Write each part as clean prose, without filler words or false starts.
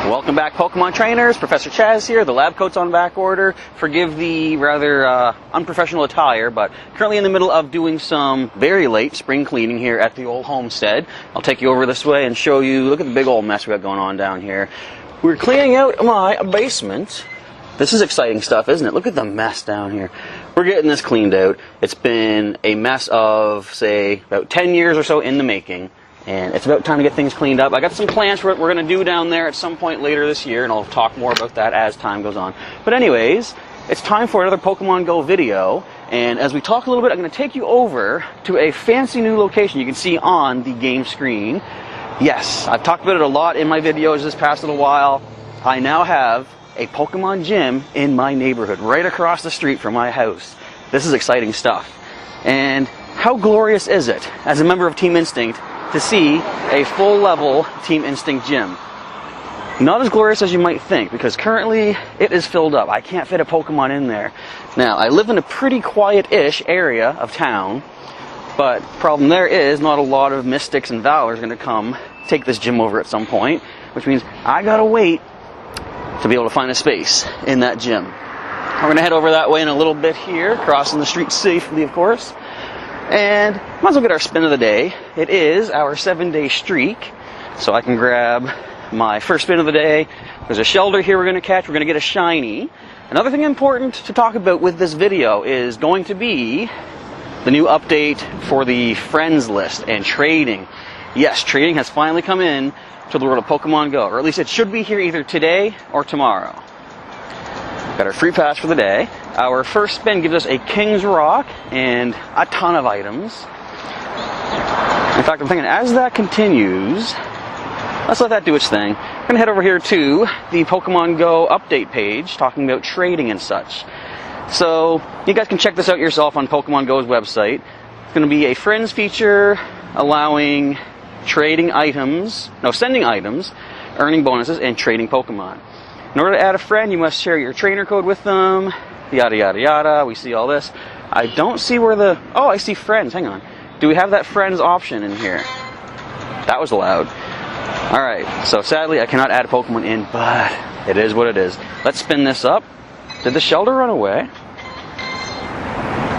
Welcome back, Pokemon Trainers. Professor Chaz here. The lab coat's on back order. Forgive the rather unprofessional attire, but currently in the middle of doing some very late spring cleaning here at the old homestead. I'll take you over this way and show you, look at the big old mess we got going on down here. We're cleaning out my basement. This is exciting stuff, isn't it? Look at the mess down here. We're getting this cleaned out. It's been a mess of, say, about 10 years or so in the making. And it's about time to get things cleaned up. I got some plans for what we're going to do down there at some point later this year, and I'll talk more about that as time goes on. But anyways, it's time for another Pokemon GO video. And as we talk a little bit, I'm going to take you over to a fancy new location you can see on the game screen. Yes, I've talked about it a lot in my videos this past little while. I now have a Pokemon gym in my neighborhood, right across the street from my house. This is exciting stuff. And how glorious is it, as a member of Team Instinct, to see a full-level Team Instinct gym? Not as glorious as you might think, because currently it is filled up. I can't fit a Pokemon in there. Now, I live in a pretty quiet-ish area of town, but the problem there is not a lot of Mystics and Valors are going to come take this gym over at some point, which means I gotta wait to be able to find a space in that gym. We're going to head over that way in a little bit here, crossing the street safely, of course. And might as well get our spin of the day. It is our 7-day streak, so I can grab my first spin of the day. There's a Shelter here we're going to catch. We're going to get a shiny. Another thing important to talk about with this video is going to be the new update for the friends list and trading. Yes, trading has finally come in to the world of Pokemon GO, or at least it should be here either today or tomorrow. Got our free pass for the day. Our first spin gives us a King's Rock and a ton of items. In fact, I'm thinking as that continues, let's let that do its thing. I'm going to head over here to the Pokemon GO update page, talking about trading and such. So, you guys can check this out yourself on Pokemon GO's website. It's going to be a friends feature allowing trading items, sending items, earning bonuses, and trading Pokemon. In order to add a friend, you must share your trainer code with them, yada yada yada. We see all this. I don't see where the... Oh, I see friends. Hang on. Do we have that friends option in here? That was allowed. Alright, so sadly I cannot add a Pokemon in, but it is what it is. Let's spin this up. Did the Shelter run away?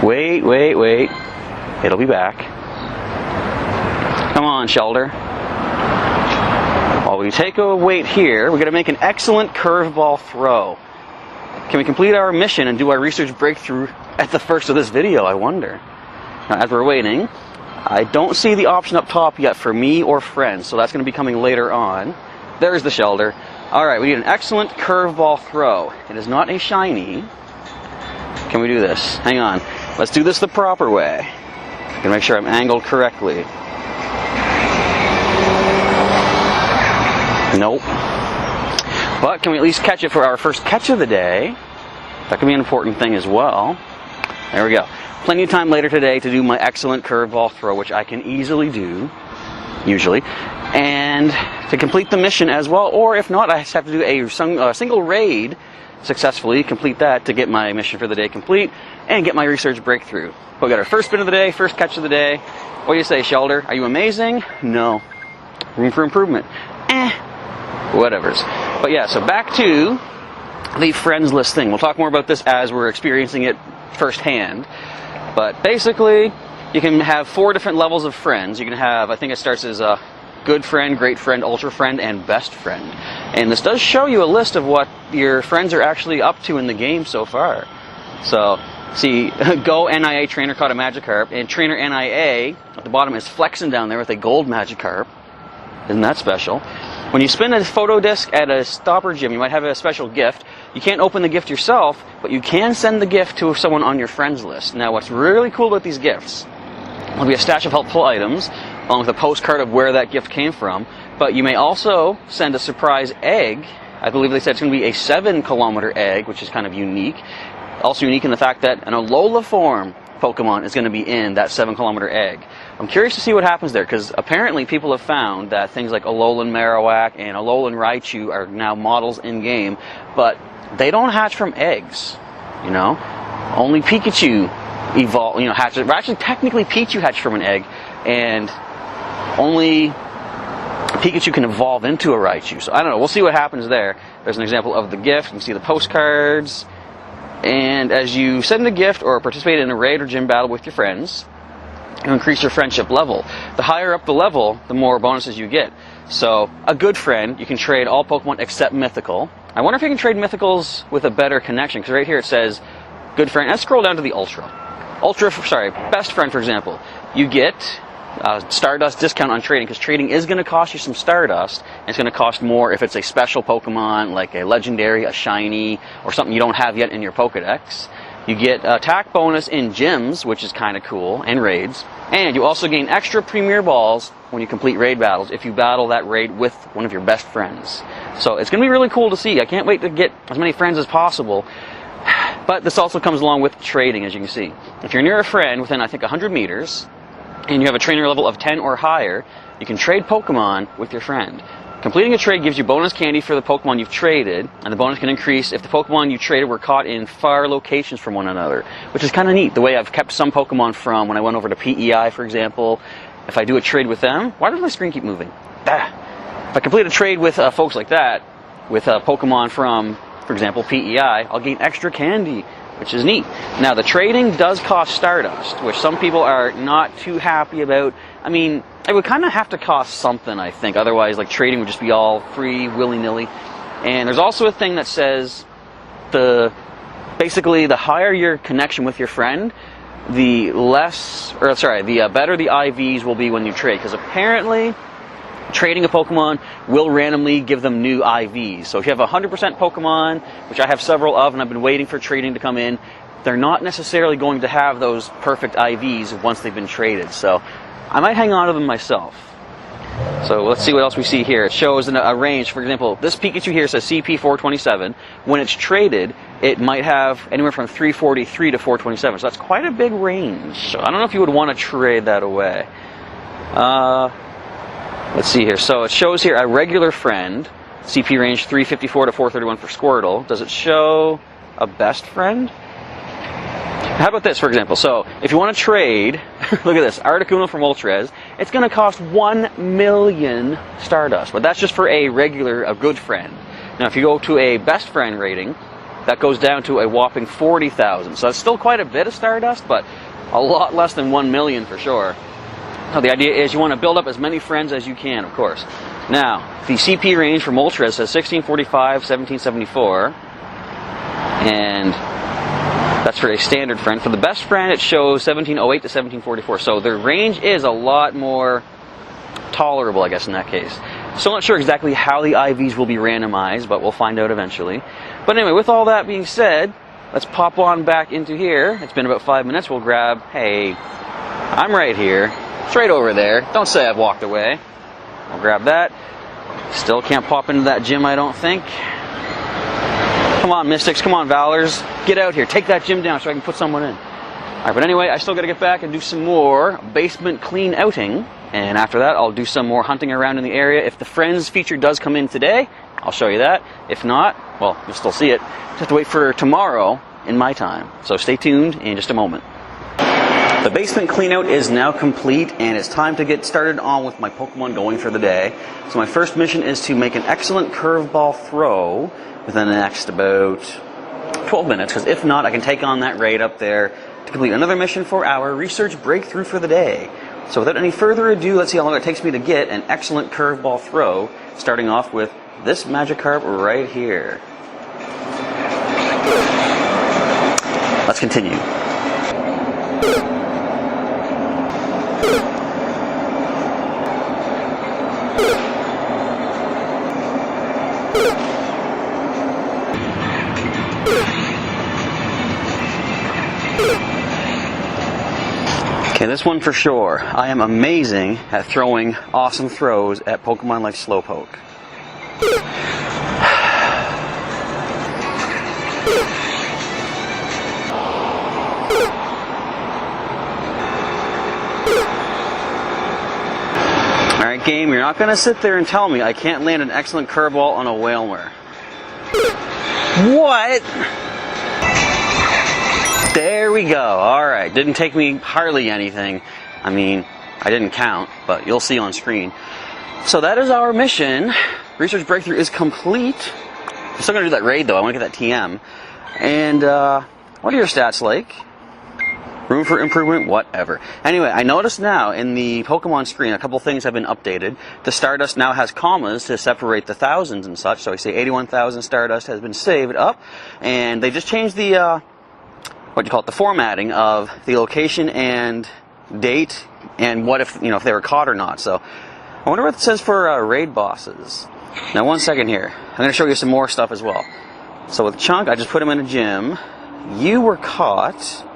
Wait. It'll be back. Come on, Shelter. While we take a wait here, we're going to make an excellent curveball throw. Can we complete our mission and do our research breakthrough at the first of this video, I wonder? Now, as we're waiting, I don't see the option up top yet for me or friends, so that's going to be coming later on. There's the Shelter. Alright, we need an excellent curveball throw. It is not a shiny. Can we do this? Hang on. Let's do this the proper way. I'm going to make sure I'm angled correctly. Nope. But can we at least catch it for our first catch of the day? That could be an important thing as well. There we go. Plenty of time later today to do my excellent curveball throw, which I can easily do, usually, and to complete the mission as well. Or if not, I just have to do a single raid successfully, complete that to get my mission for the day complete and get my research breakthrough. But we got our first spin of the day, first catch of the day. What do you say, Shelter? Are you amazing? No. Room for improvement. Whatevers. But yeah, so back to the friends list thing. We'll talk more about this as we're experiencing it firsthand. But basically, you can have 4 different levels of friends. You can have, I think it starts as a good friend, great friend, ultra friend, and best friend. And this does show you a list of what your friends are actually up to in the game so far. So, see, Go NIA trainer caught a Magikarp, and trainer NIA at the bottom is flexing down there with a gold Magikarp. Isn't that special? When you spin a photo disc at a stopper gym, you might have a special gift. You can't open the gift yourself, but you can send the gift to someone on your friends list. Now, what's really cool about these gifts, will be a stash of helpful items, along with a postcard of where that gift came from, but you may also send a surprise egg. I believe they said it's going to be a 7-kilometer egg, which is kind of unique. Also unique in the fact that an Alola form Pokemon is going to be in that 7-kilometer egg. I'm curious to see what happens there, because apparently people have found that things like Alolan Marowak and Alolan Raichu are now models in-game, but they don't hatch from eggs, you know? Only Pikachu hatches. Actually, technically Pichu hatched from an egg, and only Pikachu can evolve into a Raichu. So I don't know, we'll see what happens there. There's an example of the gift. You can see the postcards. And as you send a gift or participate in a raid or gym battle with your friends, you increase your friendship level. The higher up the level, the more bonuses you get. So a good friend, you can trade all Pokemon except Mythical. I wonder if you can trade Mythicals with a better connection, because right here it says good friend. Let's scroll down to the best friend, for example. You get Stardust discount on trading, because trading is going to cost you some Stardust, and it's going to cost more if it's a special Pokemon, like a Legendary, a Shiny, or something you don't have yet in your Pokedex. You get attack bonus in gyms, which is kind of cool, and raids. And you also gain extra Premier Balls when you complete raid battles if you battle that raid with one of your best friends. So it's going to be really cool to see. I can't wait to get as many friends as possible. But this also comes along with trading, as you can see. If you're near a friend within, I think, 100 meters, and you have a trainer level of 10 or higher, you can trade Pokemon with your friend. Completing a trade gives you bonus candy for the Pokemon you've traded, and the bonus can increase if the Pokemon you traded were caught in far locations from one another, which is kind of neat, the way I've kept some Pokemon from when I went over to PEI, for example. If I do a trade with them, why does my screen keep moving? If I complete a trade with folks like that, with Pokemon from, for example, PEI, I'll gain extra candy, which is neat. Now, the trading does cost Stardust, which some people are not too happy about. I mean, it would kind of have to cost something, I think. Otherwise, like, trading would just be all free, willy-nilly. And there's also a thing that says basically, the higher your connection with your friend, the better the IVs will be when you trade. Because apparently, trading a Pokemon will randomly give them new IVs. So if you have 100% Pokemon, which I have several of, and I've been waiting for trading to come in, they're not necessarily going to have those perfect IVs once they've been traded. So I might hang on to them myself. So let's see what else we see here. It shows a range. For example, this Pikachu here says CP 427. When it's traded, it might have anywhere from 343 to 427. So that's quite a big range. So I don't know if you would want to trade that away. Let's see here. So it shows here a regular friend, CP range 354 to 431 for Squirtle. Does it show a best friend? How about this, for example? So if you want to trade, look at this, Articuno from Moltres, it's going to cost 1 million Stardust. But that's just for a good friend. Now, if you go to a best friend rating, that goes down to a whopping 40,000. So that's still quite a bit of Stardust, but a lot less than 1 million for sure. So the idea is you want to build up as many friends as you can, of course. Now, the CP range for Moltres says 1645, 1774. And that's for a standard friend. For the best friend, it shows 1708 to 1744. So the range is a lot more tolerable, I guess, in that case. Still not sure exactly how the IVs will be randomized, but we'll find out eventually. But anyway, with all that being said, let's pop on back into here. It's been about 5 minutes. We'll grab, hey, I'm right here. Straight over there. Don't say I've walked away. I'll grab that. Still can't pop into that gym, I don't think. Come on, Mystics. Come on, Valors. Get out here. Take that gym down so I can put someone in. Alright, but anyway, I still got to get back and do some more basement clean outing. And after that, I'll do some more hunting around in the area. If the Friends feature does come in today, I'll show you that. If not, well, you'll still see it. Just have to wait for tomorrow in my time. So stay tuned in just a moment. The basement cleanout is now complete, and it's time to get started on with my Pokemon going for the day. So my first mission is to make an excellent curveball throw within the next about 12 minutes, because if not, I can take on that raid up there to complete another mission for our research breakthrough for the day. So without any further ado, let's see how long it takes me to get an excellent curveball throw, starting off with this Magikarp right here. Let's continue. Okay, this one for sure. I am amazing at throwing awesome throws at Pokemon like Slowpoke. Alright, game, you're not going to sit there and tell me I can't land an excellent curveball on a Wailmer. What? There we go. Alright, didn't take me hardly anything. I mean, I didn't count, but you'll see on screen. So that is our mission. Research breakthrough is complete. I'm still going to do that raid though. I want to get that TM. And what are your stats like? Room for improvement, whatever. Anyway, I noticed now in the Pokemon screen, a couple things have been updated. The Stardust now has commas to separate the thousands and such. So I say 81,000 Stardust has been saved up. And they just changed the, what do you call it, the formatting of the location and date and what if, if they were caught or not. So I wonder what it says for raid bosses. Now, one second here. I'm going to show you some more stuff as well. So with Chunk, I just put him in a gym. You were caught.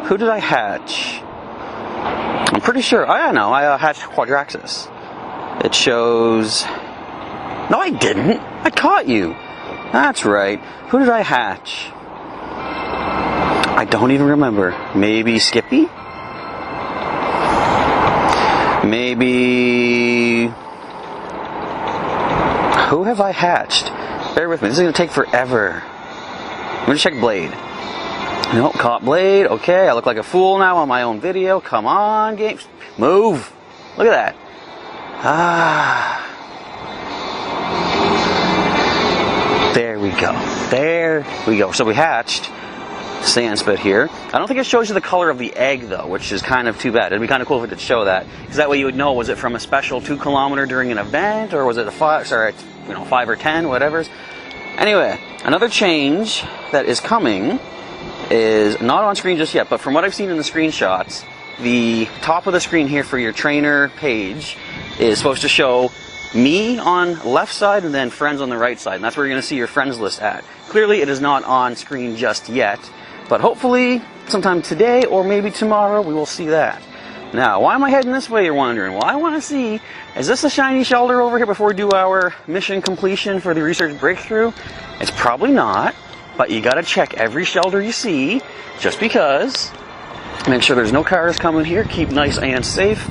Who did I hatch? I'm pretty sure. I know. I hatched Quadraxis. It shows... No, I didn't. I caught you. That's right. Who did I hatch? I don't even remember. Maybe Skippy? Maybe... Who have I hatched? Bear with me. This is going to take forever. I'm going to check Blade. Nope, caught Blade. Okay, I look like a fool now on my own video. Come on, games. Move. Look at that. There we go. There we go. So we hatched Sandspit here. I don't think it shows you the color of the egg, though, which is kind of too bad. It'd be kind of cool if it did show that. Because that way you would know, was it from a special 2 kilometer during an event, or was it a 5 or 10, whatever. Anyway, another change that is coming is not on screen just yet, but from what I've seen in the screenshots, the top of the screen here for your trainer page is supposed to show me on left side and then friends on the right side, and that's where you're going to see your friends list at. Clearly it is not on screen just yet, but hopefully sometime today or maybe tomorrow we will see that. Now, why am I heading this way, you're wondering? Well, I want to see, is this a shiny shelter over here before we do our mission completion for the research breakthrough? It's probably not. But you gotta check every shelter you see, just because. Make sure there's no cars coming here, keep nice and safe.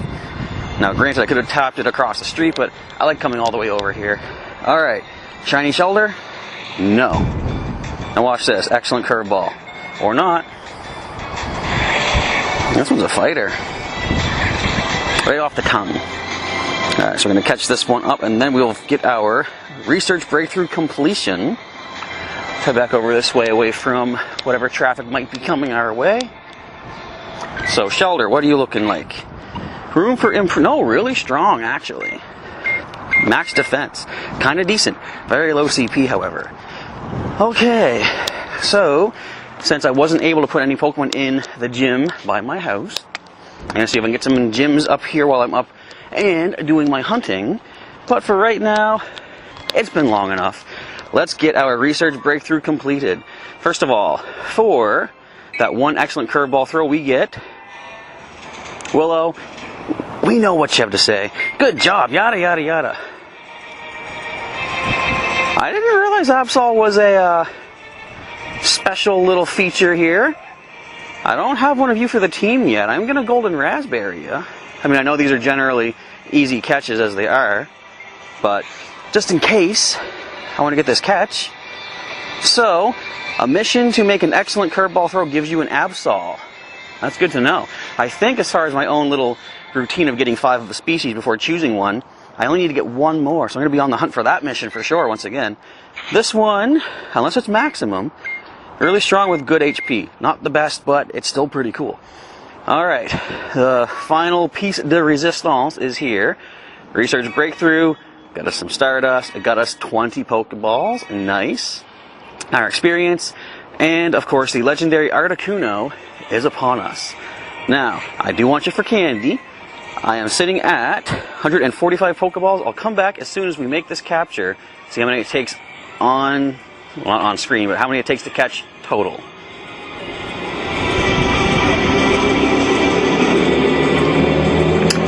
Now granted, I could have tapped it across the street, but I like coming all the way over here. Alright, shiny shelter? No. Now watch this, excellent curveball. Or not. This one's a fighter. Right off the tongue. Alright, so we're gonna catch this one up, and then we'll get our research breakthrough completion. Head back over this way, away from whatever traffic might be coming our way. So, shelter, what are you looking like? Room for no, really strong, actually. Max defense, kind of decent. Very low CP, however. Okay, so, since I wasn't able to put any Pokemon in the gym by my house, I'm going to see if I can get some gyms up here while I'm up and doing my hunting. But for right now, it's been long enough. Let's get our research breakthrough completed. First of all, for that one excellent curveball throw we get, Willow, we know what you have to say. Good job, yada, yada, yada. I didn't realize Absol was a special little feature here. I don't have one of you for the team yet. I'm going to Golden Raspberry you. I mean, I know these are generally easy catches as they are, but just in case, I want to get this catch. So, a mission to make an excellent curveball throw gives you an Absol. That's good to know. I think as far as my own little routine of getting 5 of a species before choosing one, I only need to get 1 more. So I'm going to be on the hunt for that mission for sure once again. This one, unless it's maximum, really strong with good HP. Not the best, but it's still pretty cool. Alright, the final piece de resistance is here. Research breakthrough. Got us some Stardust. It got us 20 Pokeballs. Nice. Our experience. And, of course, the legendary Articuno is upon us. Now, I do want you for candy. I am sitting at 145 Pokeballs. I'll come back as soon as we make this capture. See how many it takes on... Well, not on screen, but how many it takes to catch total.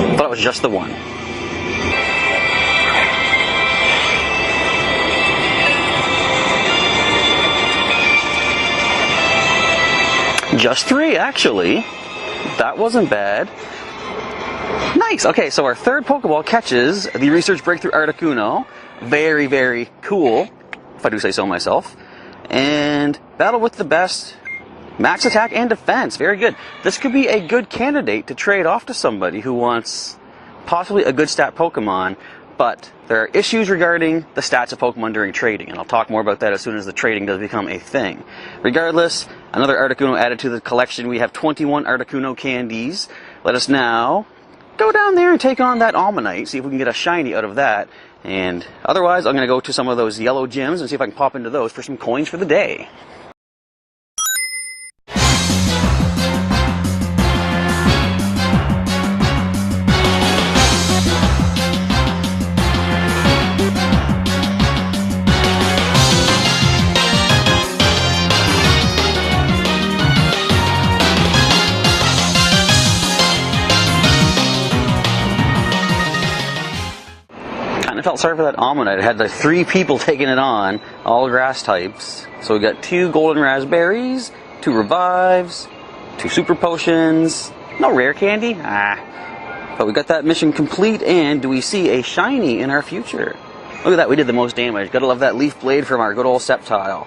I thought it was just the one. Just 3, actually. That wasn't bad. Nice! Okay, so our third Pokeball catches the Research Breakthrough Articuno. Very, very cool, if I do say so myself. And battle with the best. Max attack and defense. Very good. This could be a good candidate to trade off to somebody who wants possibly a good stat Pokemon, But there are issues regarding the stats of Pokemon during trading, and I'll talk more about that as soon as the trading does become a thing. Regardless, another Articuno added to the collection. We have 21 Articuno candies. Let us now go down there and take on that Ammonite, see if we can get a shiny out of that. And otherwise, I'm going to go to some of those yellow gyms and see if I can pop into those for some coins for the day. Felt sorry for that Ammonite. It had like 3 people taking it on, all grass types. So we got 2 golden raspberries, 2 revives, 2 super potions, no rare candy. But we got that mission complete, and do we see a shiny in our future? Look at that, we did the most damage. Gotta love that leaf blade from our good old Sceptile.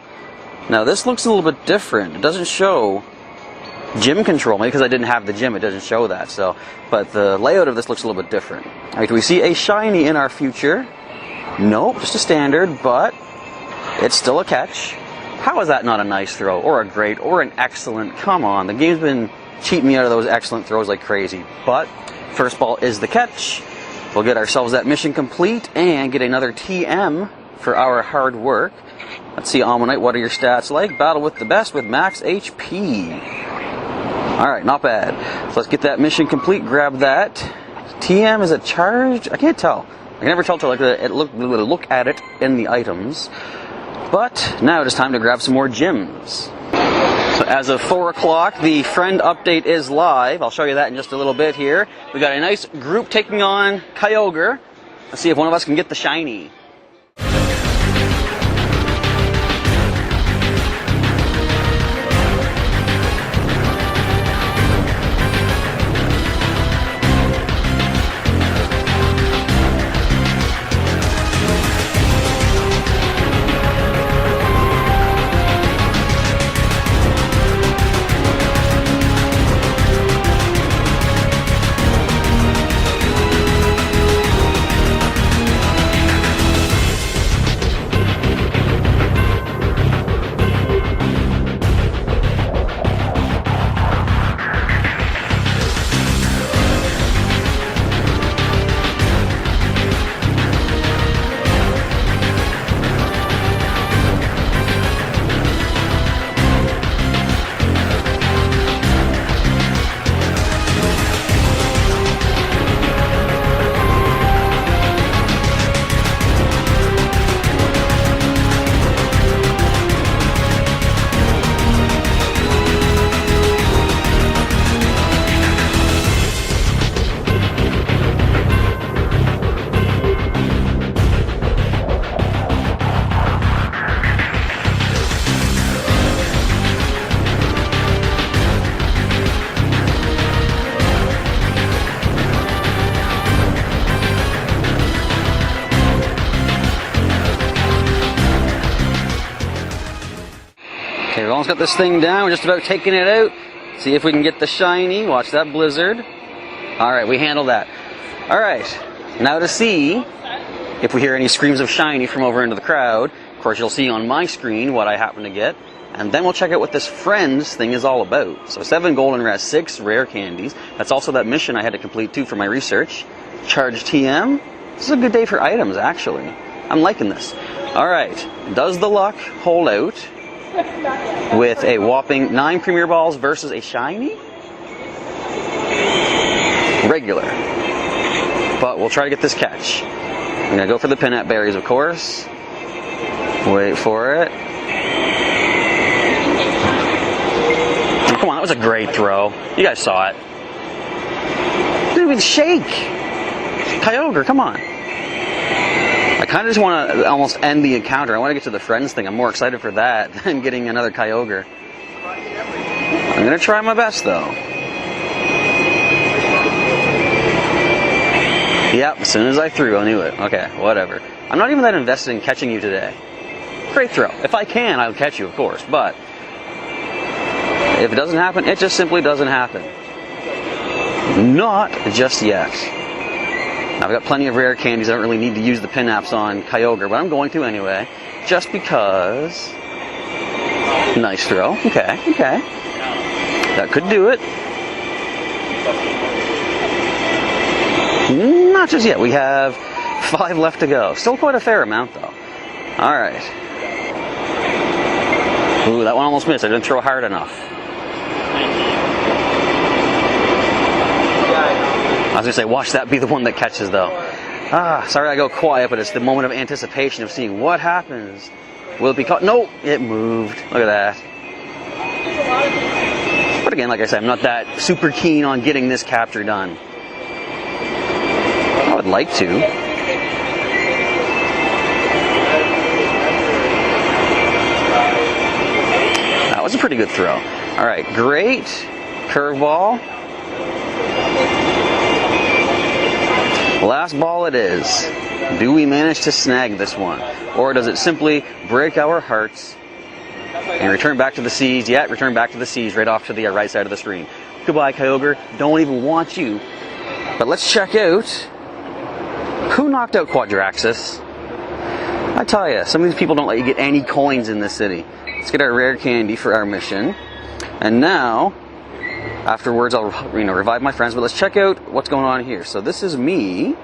Now this looks a little bit different. It doesn't show gym control, maybe because I didn't have the gym, it doesn't show that. So, but the layout of this looks a little bit different. All right, do we see a shiny in our future? Nope, just a standard, but it's still a catch. How is that not a nice throw, or a great, or an excellent? Come on, the game's been cheating me out of those excellent throws like crazy. But first ball is the catch. We'll get ourselves that mission complete and get another TM for our hard work. Let's see, Ammonite, what are your stats like? Battle with the best with max HP. Alright, not bad. So let's get that mission complete, grab that. TM, is it charged? I can't tell. I can never tell till look at it in the items. But now it is time to grab some more gyms. So as of 4 o'clock, the friend update is live. I'll show you that in just a little bit here. We got a nice group taking on Kyogre. Let's see if one of us can get the shiny. Okay, we've almost got this thing down. We're just about taking it out. See if we can get the shiny. Watch that blizzard. Alright, we handled that. Alright, now to see if we hear any screams of shiny from over into the crowd. Of course, you'll see on my screen what I happen to get. And then we'll check out what this friends thing is all about. So 7 golden res, 6 rare candies. That's also that mission I had to complete too for my research. Charge TM. This is a good day for items, actually. I'm liking this. Alright, does the luck hold out with a whopping 9 Premier Balls versus a shiny? Regular. But we'll try to get this catch. I'm going to go for the Pinap Berries, of course. Wait for it. Oh, come on, that was a great throw. You guys saw it. Didn't even shake. Kyogre, come on. I kind of just want to almost end the encounter. I want to get to the friends thing. I'm more excited for that than getting another Kyogre. I'm going to try my best, though. Yep, as soon as I threw, I knew it. Okay, whatever. I'm not even that invested in catching you today. Great throw. If I can, I'll catch you, of course. But if it doesn't happen, it just simply doesn't happen. Not just yet. I've got plenty of rare candies. I don't really need to use the pin apps on Kyogre, but I'm going to anyway, just because. Nice throw. Okay, okay. That could do it. Not just yet. We have 5 left to go. Still quite a fair amount, though. All right. Ooh, that one almost missed. I didn't throw hard enough. I was going to say, watch that be the one that catches, though. Sorry I go quiet, but it's the moment of anticipation of seeing what happens. Will it be caught? No, it moved. Look at that. But again, like I said, I'm not that super keen on getting this capture done. I would like to. That was a pretty good throw. All right, great. Curveball. Last ball it is. Do we manage to snag this one? Or does it simply break our hearts and return back to the seas? Yeah, return back to the seas, right off to the right side of the screen. Goodbye, Kyogre. Don't even want you. But let's check out who knocked out Quadraxis. I tell you, some of these people don't let you get any coins in this city. Let's get our rare candy for our mission. And now, afterwards, I'll revive my friends. But let's check out what's going on here. So this is me.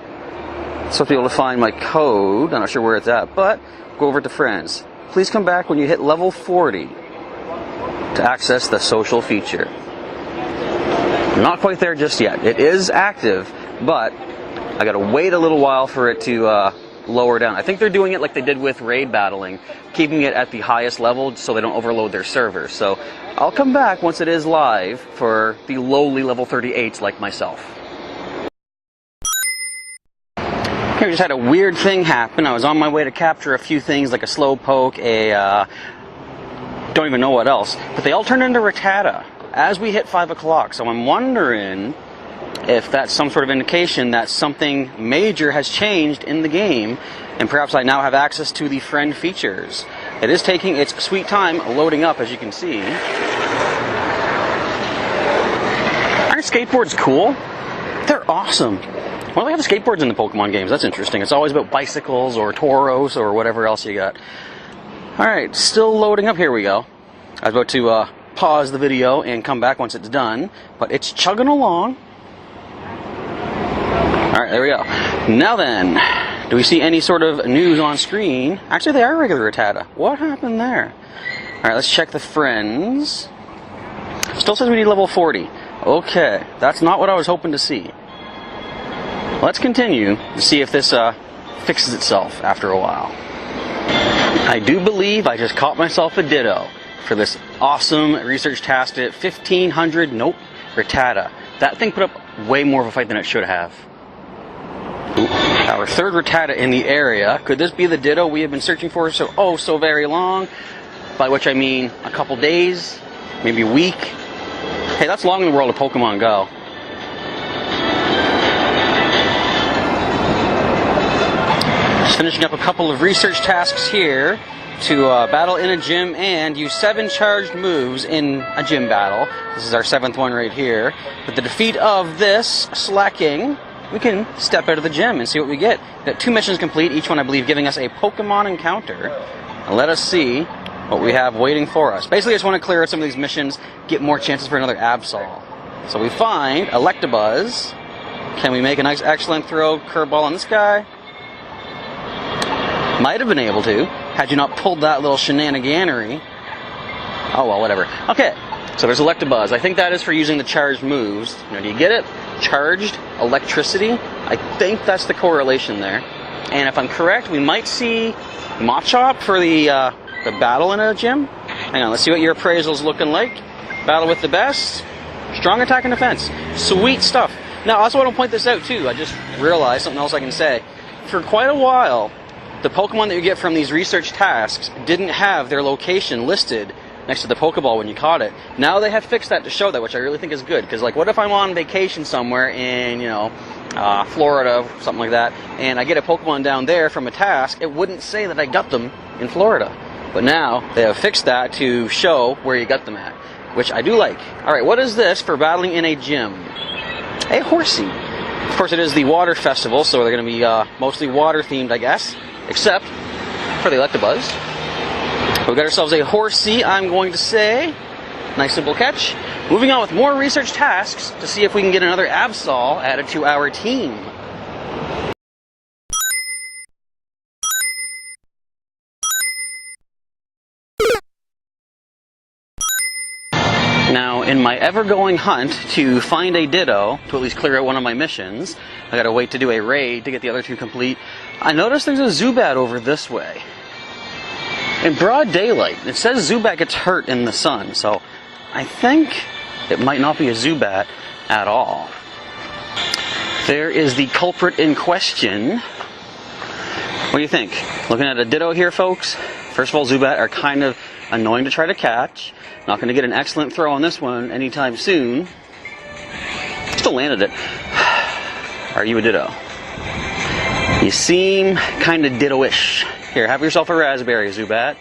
So to be able to find my code, I'm not sure where it's at, but go over to friends. Please come back when you hit level 40 to access the social feature. I'm not quite there just yet. It is active, but I gotta wait a little while for it to lower down. I think they're doing it like they did with raid battling, keeping it at the highest level so they don't overload their servers. So I'll come back once it is live for the lowly level 38s like myself. We just had a weird thing happen. I was on my way to capture a few things like a Slowpoke, don't even know what else, but they all turned into Rattata as we hit 5 o'clock. So I'm wondering if that's some sort of indication that something major has changed in the game, and perhaps I now have access to the friend features. It is taking its sweet time loading up, as you can see. Aren't skateboards cool? They're awesome. Why do they have skateboards in the Pokemon games? That's interesting. It's always about bicycles or Tauros or whatever else you got. Alright, still loading up. Here we go. I was about to pause the video and come back once it's done, but it's chugging along. Alright, there we go. Now then, do we see any sort of news on screen? Actually, they are regular Rattata. What happened there? Alright, let's check the friends. Still says we need level 40. Okay, that's not what I was hoping to see. Let's continue to see if this fixes itself after a while. I do believe I just caught myself a Ditto for this awesome research task at 1500, nope, Rattata. That thing put up way more of a fight than it should have. Our third Rattata in the area. Could this be the Ditto we have been searching for so very long? By which I mean a couple days, maybe a week. Hey, that's long in the world of Pokemon GO. Just finishing up a couple of research tasks here to battle in a gym and use 7 charged moves in a gym battle. This is our 7th one right here. With the defeat of this Slacking, we can step out of the gym and see what we get. We've got 2 missions complete, each one I believe giving us a Pokemon encounter. And let us see what we have waiting for us. Basically I just want to clear out some of these missions, get more chances for another Absol. So we find Electabuzz. Can we make a nice excellent throw curveball on this guy? Might have been able to, had you not pulled that little shenaniganery. Oh well, whatever. Okay, so there's Electabuzz. I think that is for using the charged moves. Now, do you get it? Charged electricity? I think that's the correlation there. And if I'm correct, we might see Machop for the battle in a gym. Hang on, let's see what your appraisal's looking like. Battle with the best. Strong attack and defense. Sweet stuff. Now, I also want to point this out too. I just realized something else I can say. For quite a while, the Pokemon that you get from these research tasks didn't have their location listed next to the Pokeball when you caught it. Now they have fixed that to show that, which I really think is good. Because, like, what if I'm on vacation somewhere in, Florida, something like that, and I get a Pokemon down there from a task, it wouldn't say that I got them in Florida. But now they have fixed that to show where you got them at, which I do like. Alright, what is this for battling in a gym? A Horsey. Of course, it is the water festival, so they're going to be mostly water themed, I guess, except for the Electabuzz. We got ourselves a Horsey, I'm going to say. Nice simple catch. Moving on with more research tasks to see if we can get another Absol added to our team. Now, in my ever-going hunt to find a Ditto, to at least clear out one of my missions, I gotta wait to do a raid to get the other two complete. I noticed there's a Zubat over this way. In broad daylight. It says Zubat gets hurt in the sun, so I think it might not be a Zubat at all. There is the culprit in question. What do you think? Looking at a Ditto here, folks. First of all, Zubat are kind of annoying to try to catch. Not going to get an excellent throw on this one anytime soon. Still landed it. Are you a Ditto? You seem kind of Ditto-ish. Here, have yourself a raspberry, Zubat.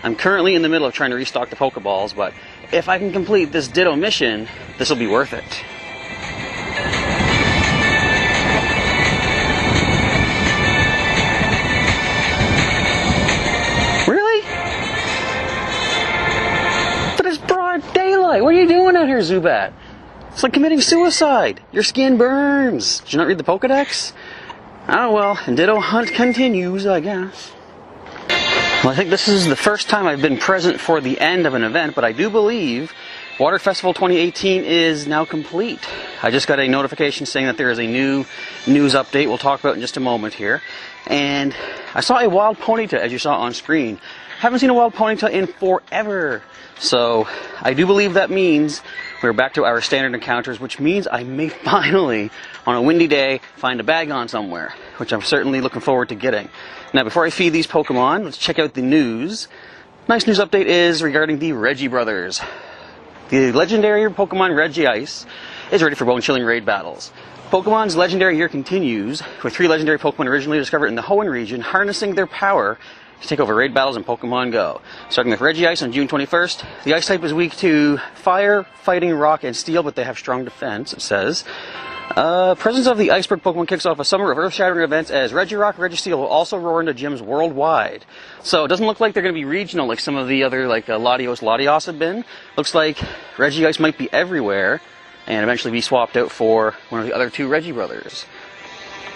I'm currently in the middle of trying to restock the Pokeballs, but if I can complete this Ditto mission, this will be worth it. Daylight. What are you doing out here, Zubat? It's like committing suicide. Your skin burns. Did you not read the Pokedex? Oh well, and Ditto hunt continues, I guess. Well, I think this is the first time I've been present for the end of an event, but I do believe Water Festival 2018 is now complete. I just got a notification saying that there is a new news update we'll talk about in just a moment here. And I saw a wild Ponyta, as you saw on screen. Haven't seen a wild Ponyta in forever. So I do believe that means we're back to our standard encounters, which means I may finally, on a windy day, find a Bagon somewhere, which I'm certainly looking forward to getting. Now, before I feed these Pokemon, let's check out the news. Nice news update is regarding the Regice brothers. The legendary Pokemon Regice is ready for bone-chilling raid battles. Pokemon's legendary year continues, with 3 legendary Pokemon originally discovered in the Hoenn region harnessing their power to take over raid battles in Pokemon GO. Starting with Regice on June 21st, the Ice type is weak to Fire, Fighting, Rock, and Steel, but they have strong defense, it says. Presence of the Iceberg Pokemon kicks off a summer of earth-shattering events as Regirock, Registeel will also roar into gyms worldwide. So it doesn't look like they're going to be regional like some of the other, like Latios have been. Looks like Regice might be everywhere and eventually be swapped out for one of the other 2 Regice brothers.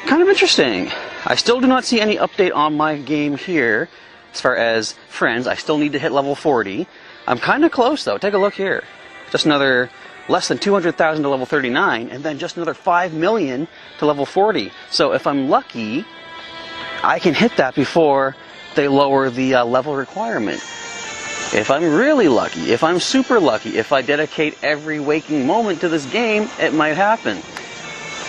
Kind of interesting. I still do not see any update on my game here as far as friends. I still need to hit level 40. I'm kind of close though. Take a look here. Just another less than 200,000 to level 39 and then just another 5 million to level 40. So if I'm lucky, I can hit that before they lower the level requirement. If I'm really lucky, if I'm super lucky, if I dedicate every waking moment to this game, it might happen.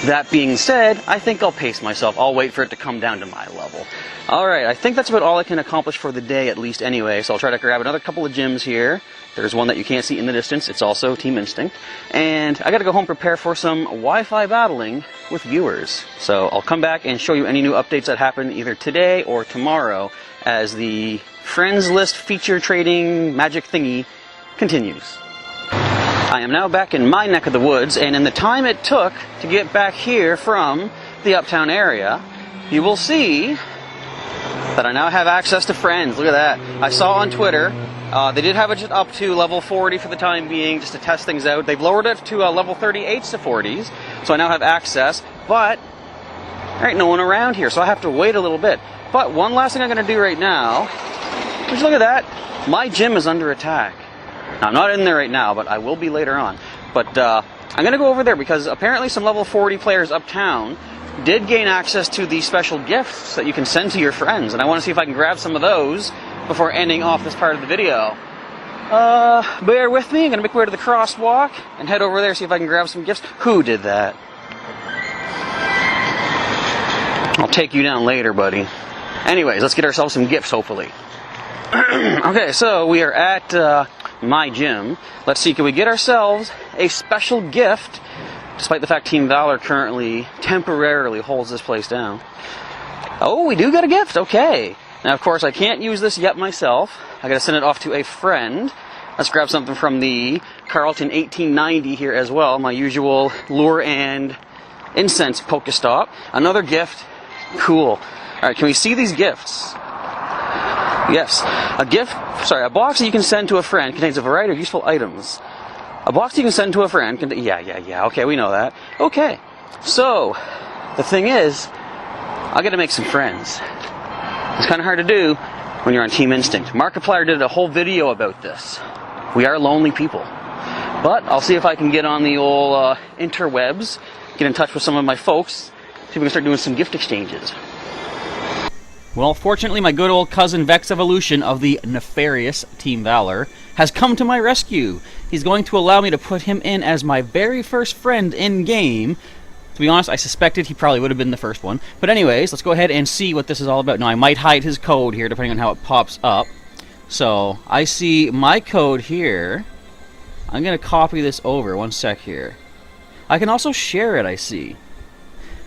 That being said, I think I'll pace myself. I'll wait for it to come down to my level. Alright, I think that's about all I can accomplish for the day, at least anyway, so I'll try to grab another couple of gyms here. There's one that you can't see in the distance. It's also Team Instinct. And I gotta go home prepare for some Wi-Fi battling with viewers. So I'll come back and show you any new updates that happen either today or tomorrow as the friends list feature trading magic thingy continues. I am now back in my neck of the woods, and in the time it took to get back here from the uptown area, you will see that I now have access to friends. Look at that. I saw on Twitter, they did have it up to level 40 for the time being, just to test things out. They've lowered it to level 38s to 40s, so I now have access, but there ain't no one around here, so I have to wait a little bit. But one last thing I'm going to do right now, would you look at that? My gym is under attack. Now, I'm not in there right now, but I will be later on. But I'm going to go over there because apparently some level 40 players uptown did gain access to the special gifts that you can send to your friends. And I want to see if I can grab some of those before ending off this part of the video. Bear with me. I'm going to make my way to the crosswalk and head over there, see if I can grab some gifts. Who did that? I'll take you down later, buddy. Anyways, let's get ourselves some gifts, hopefully. Okay, so we are at my gym. Let's see, can we get ourselves a special gift, despite the fact Team Valor currently temporarily holds this place down. Oh, we do get a gift, okay. Now, of course, I can't use this yet myself. I gotta send it off to a friend. Let's grab something from the Carlton 1890 here as well, my usual lure and Incense Pokestop. Another gift. Cool. Alright, can we see these gifts? Yes. A box that you can send to a friend contains a variety of useful items. A box you can send to a friend yeah. Okay, we know that. Okay. So, the thing is, I gotta make some friends. It's kind of hard to do when you're on Team Instinct. Markiplier did a whole video about this. We are lonely people. But I'll see if I can get on the old interwebs, get in touch with some of my folks, see if we can start doing some gift exchanges. Well, fortunately, my good old cousin Vex Evolution of the nefarious Team Valor has come to my rescue. He's going to allow me to put him in as my very first friend in-game. To be honest, I suspected he probably would have been the first one. But anyways, let's go ahead and see what this is all about. Now, I might hide his code here, depending on how it pops up. So, I see my code here. I'm going to copy this over. One sec here. I can also share it, I see.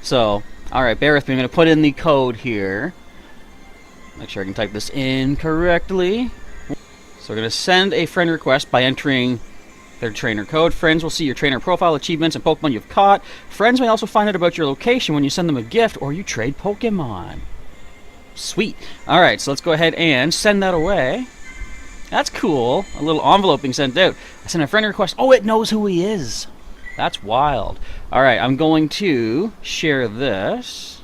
So, alright, bear with me. I'm going to put in the code here. Make sure I can type this in correctly. So we're going to send a friend request by entering their trainer code. Friends will see your trainer profile, achievements, and Pokemon you've caught. Friends may also find out about your location when you send them a gift or you trade Pokemon. Sweet. Alright, so let's go ahead and send that away. That's cool. A little envelope being sent out. I sent a friend request. Oh, it knows who he is. That's wild. Alright, I'm going to share this.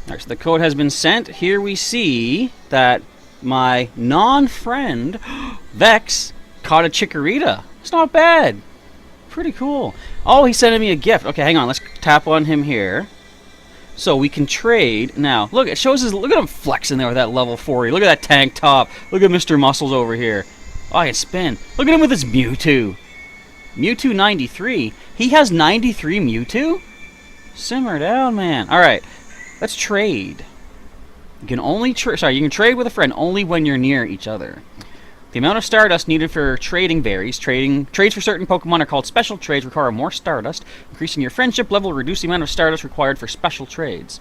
Alright, so the code has been sent. Here we see that my non-friend, Vex, caught a Chikorita. It's not bad. Pretty cool. Oh, he's sending me a gift. Okay, hang on. Let's tap on him here. So we can trade. Now, look, it shows his... Look at him flexing there with that level 40. Look at that tank top. Look at Mr. Muscles over here. Oh, I can spin. Look at him with his Mewtwo. Mewtwo 93. He has 93 Mewtwo? Simmer down, man. Alright. Let's trade. You can only you can trade with a friend only when you're near each other. The amount of Stardust needed for trading varies. Trades for certain Pokemon are called special trades, require more Stardust, increasing your friendship level, reduce the amount of Stardust required for special trades.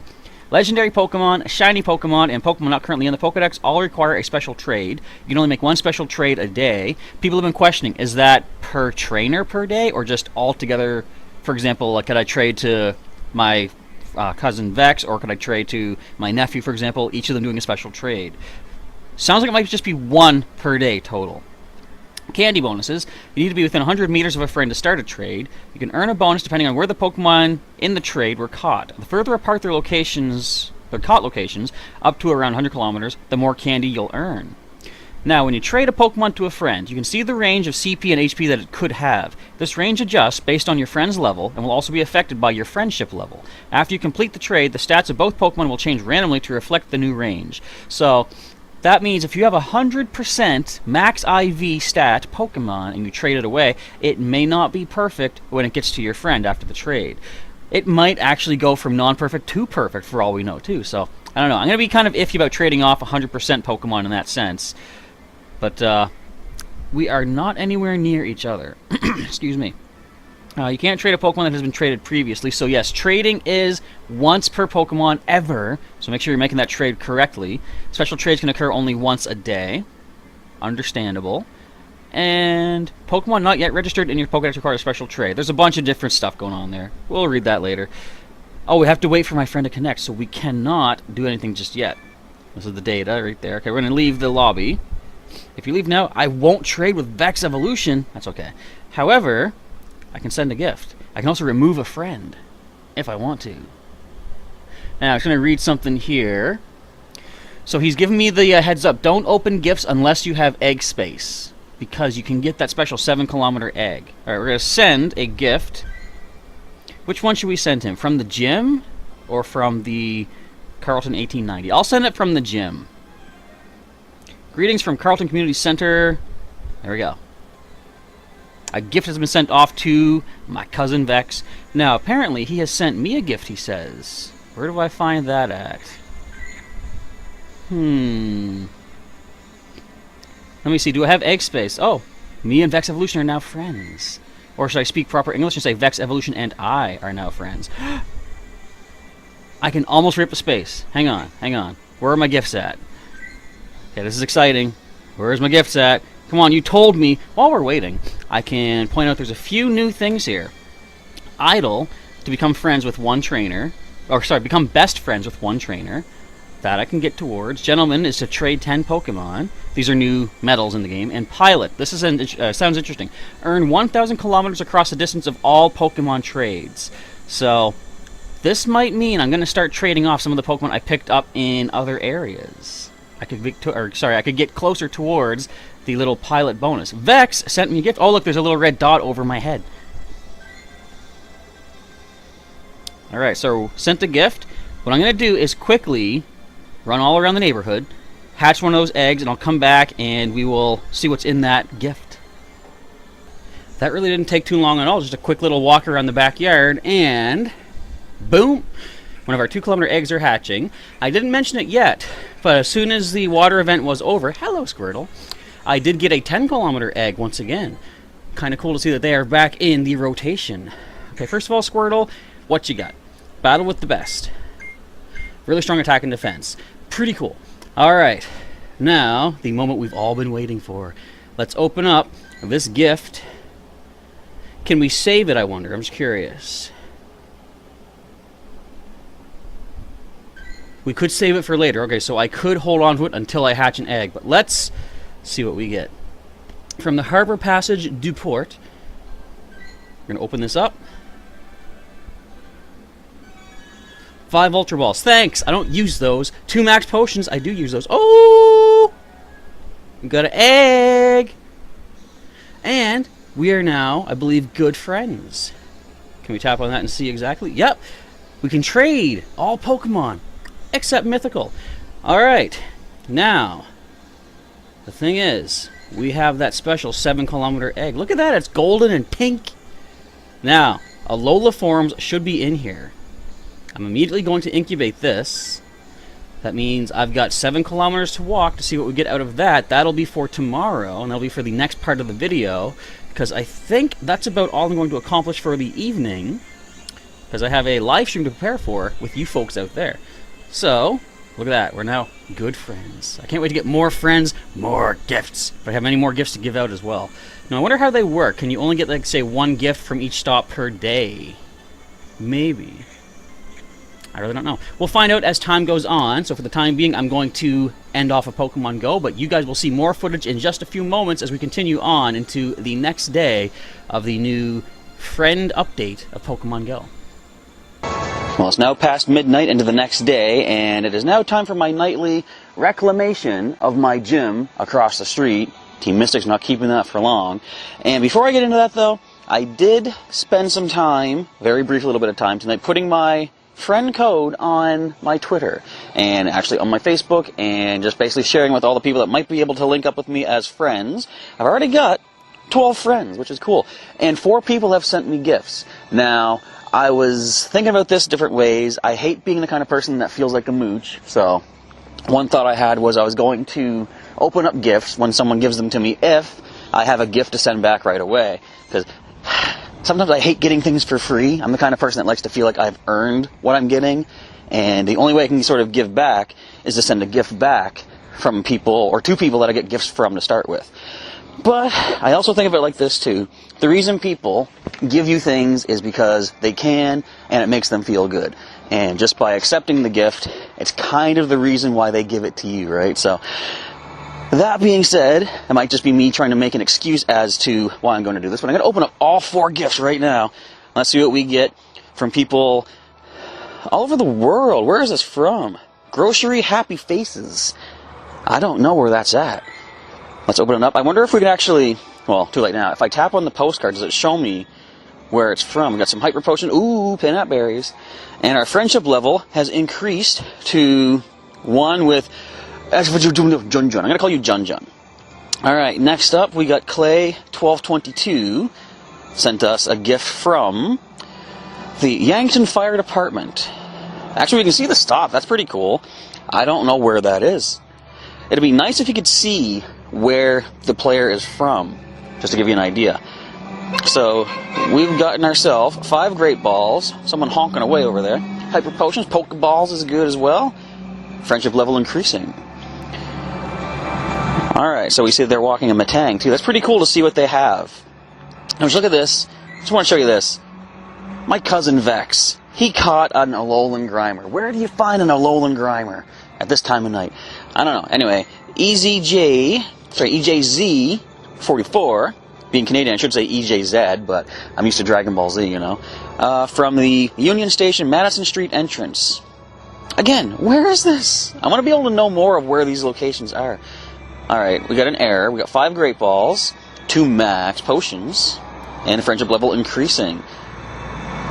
Legendary Pokemon, shiny Pokemon, and Pokemon not currently in the Pokedex all require a special trade. You can only make one special trade a day. People have been questioning, is that per trainer per day, or just all together? For example, like, could I trade to my cousin Vex, or could I trade to my nephew, for example, each of them doing a special trade? Sounds like it might just be one per day total. Candy bonuses. You need to be within 100 meters of a friend to start a trade. You can earn a bonus depending on where the Pokemon in the trade were caught. The further apart their caught locations, up to around 100 kilometers, the more candy you'll earn. Now, when you trade a Pokemon to a friend, you can see the range of CP and HP that it could have. This range adjusts based on your friend's level and will also be affected by your friendship level. After you complete the trade, the stats of both Pokemon will change randomly to reflect the new range. So, that means if you have 100% max IV stat Pokemon and you trade it away, it may not be perfect when it gets to your friend after the trade. It might actually go from non-perfect to perfect for all we know, too. So, I don't know. I'm going to be kind of iffy about trading off 100% Pokemon in that sense. But we are not anywhere near each other. Excuse me. You can't trade a Pokemon that has been traded previously. So yes, trading is once per Pokemon ever. So make sure you're making that trade correctly. Special trades can occur only once a day. Understandable. And Pokemon not yet registered in your Pokédex require a special trade. There's a bunch of different stuff going on there. We'll read that later. Oh, we have to wait for my friend to connect, so we cannot do anything just yet. This is the data right there. Okay, we're going to leave the lobby. If you leave now, I won't trade with Vex Evolution. That's okay. However, I can send a gift. I can also remove a friend if I want to. Now, I'm just going to read something here. So he's giving me the heads up. Don't open gifts unless you have egg space, because you can get that special 7-kilometer egg. All right, we're going to send a gift. Which one should we send him? From the gym or from the Carlton 1890? I'll send it from the gym. Greetings from Carlton Community Center. There we go. A gift has been sent off to my cousin Vex. Now, apparently, he has sent me a gift, he says. Where do I find that at? Let me see. Do I have egg space? Oh, me and Vex Evolution are now friends. Or should I speak proper English and say Vex Evolution and I are now friends? I can almost rip a space. Hang on, hang on. Where are my gifts at? Okay, this is exciting. Where's my gifts at? Come on, you told me. While we're waiting, I can point out there's a few new things here. Idle to become friends with one trainer. Or, sorry, become best friends with one trainer. That I can get towards. Gentleman is to trade 10 Pokemon. These are new medals in the game. And Pilot. This is sounds interesting. Earn 1,000 kilometers across the distance of all Pokemon trades. So, this might mean I'm going to start trading off some of the Pokemon I picked up in other areas. I could get closer towards the little Pilot bonus. Vex sent me a gift. Oh, look, there's a little red dot over my head. Alright, so sent a gift. What I'm going to do is quickly run all around the neighborhood, hatch one of those eggs, and I'll come back and we will see what's in that gift. That really didn't take too long at all. Just a quick little walk around the backyard, and boom! One of our 2-kilometer eggs are hatching. I didn't mention it yet, but as soon as the water event was over, hello Squirtle, I did get a 10-kilometer egg once again. Kind of cool to see that they are back in the rotation. Okay, first of all, Squirtle, what you got? Battle with the best. Really strong attack and defense. Pretty cool. Alright, now, the moment we've all been waiting for. Let's open up this gift. Can we save it, I wonder? I'm just curious. We could save it for later. Okay, so I could hold on to it until I hatch an egg. But let's see what we get. From the Harbor Passage du Port. We're going to open this up. 5 Ultra Balls. Thanks! I don't use those. 2 Max Potions. I do use those. Oh! We got an egg! And we are now, I believe, good friends. Can we tap on that and see exactly? Yep! We can trade all Pokemon, except Mythical. Alright. Now, the thing is, we have that special 7-kilometer egg. Look at that! It's golden and pink! Now, Alola forms should be in here. I'm immediately going to incubate this. That means I've got 7 kilometers to walk to see what we get out of that. That'll be for tomorrow, and that'll be for the next part of the video, because I think that's about all I'm going to accomplish for the evening, because I have a live stream to prepare for with you folks out there. So, look at that. We're now good friends. I can't wait to get more friends, more gifts. But I have many more gifts to give out as well. Now, I wonder how they work. Can you only get, like, say, 1 gift from each stop per day? Maybe. I really don't know. We'll find out as time goes on. So for the time being, I'm going to end off of Pokemon Go, but you guys will see more footage in just a few moments as we continue on into the next day of the new friend update of Pokemon Go. Well, it's now past midnight into the next day, and it is now time for my nightly reclamation of my gym across the street. Team Mystic's not keeping that for long. And before I get into that, though, I did spend some time, very brief little bit of time tonight, putting my friend code on my Twitter and actually on my Facebook, and just basically sharing with all the people that might be able to link up with me as friends. I've already got 12 friends, which is cool, and 4 people have sent me gifts. Now, I was thinking about this different ways. I hate being the kind of person that feels like a mooch, so one thought I had was I was going to open up gifts when someone gives them to me if I have a gift to send back right away, because sometimes I hate getting things for free. I'm the kind of person that likes to feel like I've earned what I'm getting, and the only way I can sort of give back is to send a gift back from people, or to people that I get gifts from to start with. But I also think of it like this too. The reason people give you things is because they can, and it makes them feel good. And just by accepting the gift, it's kind of the reason why they give it to you, right? So, that being said, it might just be me trying to make an excuse as to why I'm going to do this, but I'm going to open up all 4 gifts right now. Let's see what we get from people all over the world. Where is this from? Grocery Happy Faces. I don't know where that's at. Let's open it up. I wonder if we can actually, well, too late now. If I tap on the postcard, does it show me where it's from? We got some Hyper Potion. Ooh, peanut berries. And our friendship level has increased to 1 with... I'm going to call you Jun Jun. Alright, next up we got Clay1222 sent us a gift from the Yankton Fire Department. Actually, we can see the stop. That's pretty cool. I don't know where that is. It'd be nice if you could see where the player is from, just to give you an idea. So, we've gotten ourselves 5 Great Balls, someone honking away over there. Hyper Potions, Pokeballs is good as well. Friendship level increasing. Alright, so we see they're walking a Matang too. That's pretty cool to see what they have. Now just look at this. I just want to show you this. My cousin Vex, he caught an Alolan Grimer. Where do you find an Alolan Grimer at this time of night? I don't know. Anyway, EJZ44, being Canadian, I should say EJZ, but I'm used to Dragon Ball Z, you know. From the Union Station, Madison Street entrance. Again, where is this? I want to be able to know more of where these locations are. Alright, we got an error. We got 5 Great Balls, 2 Max Potions, and a friendship level increasing.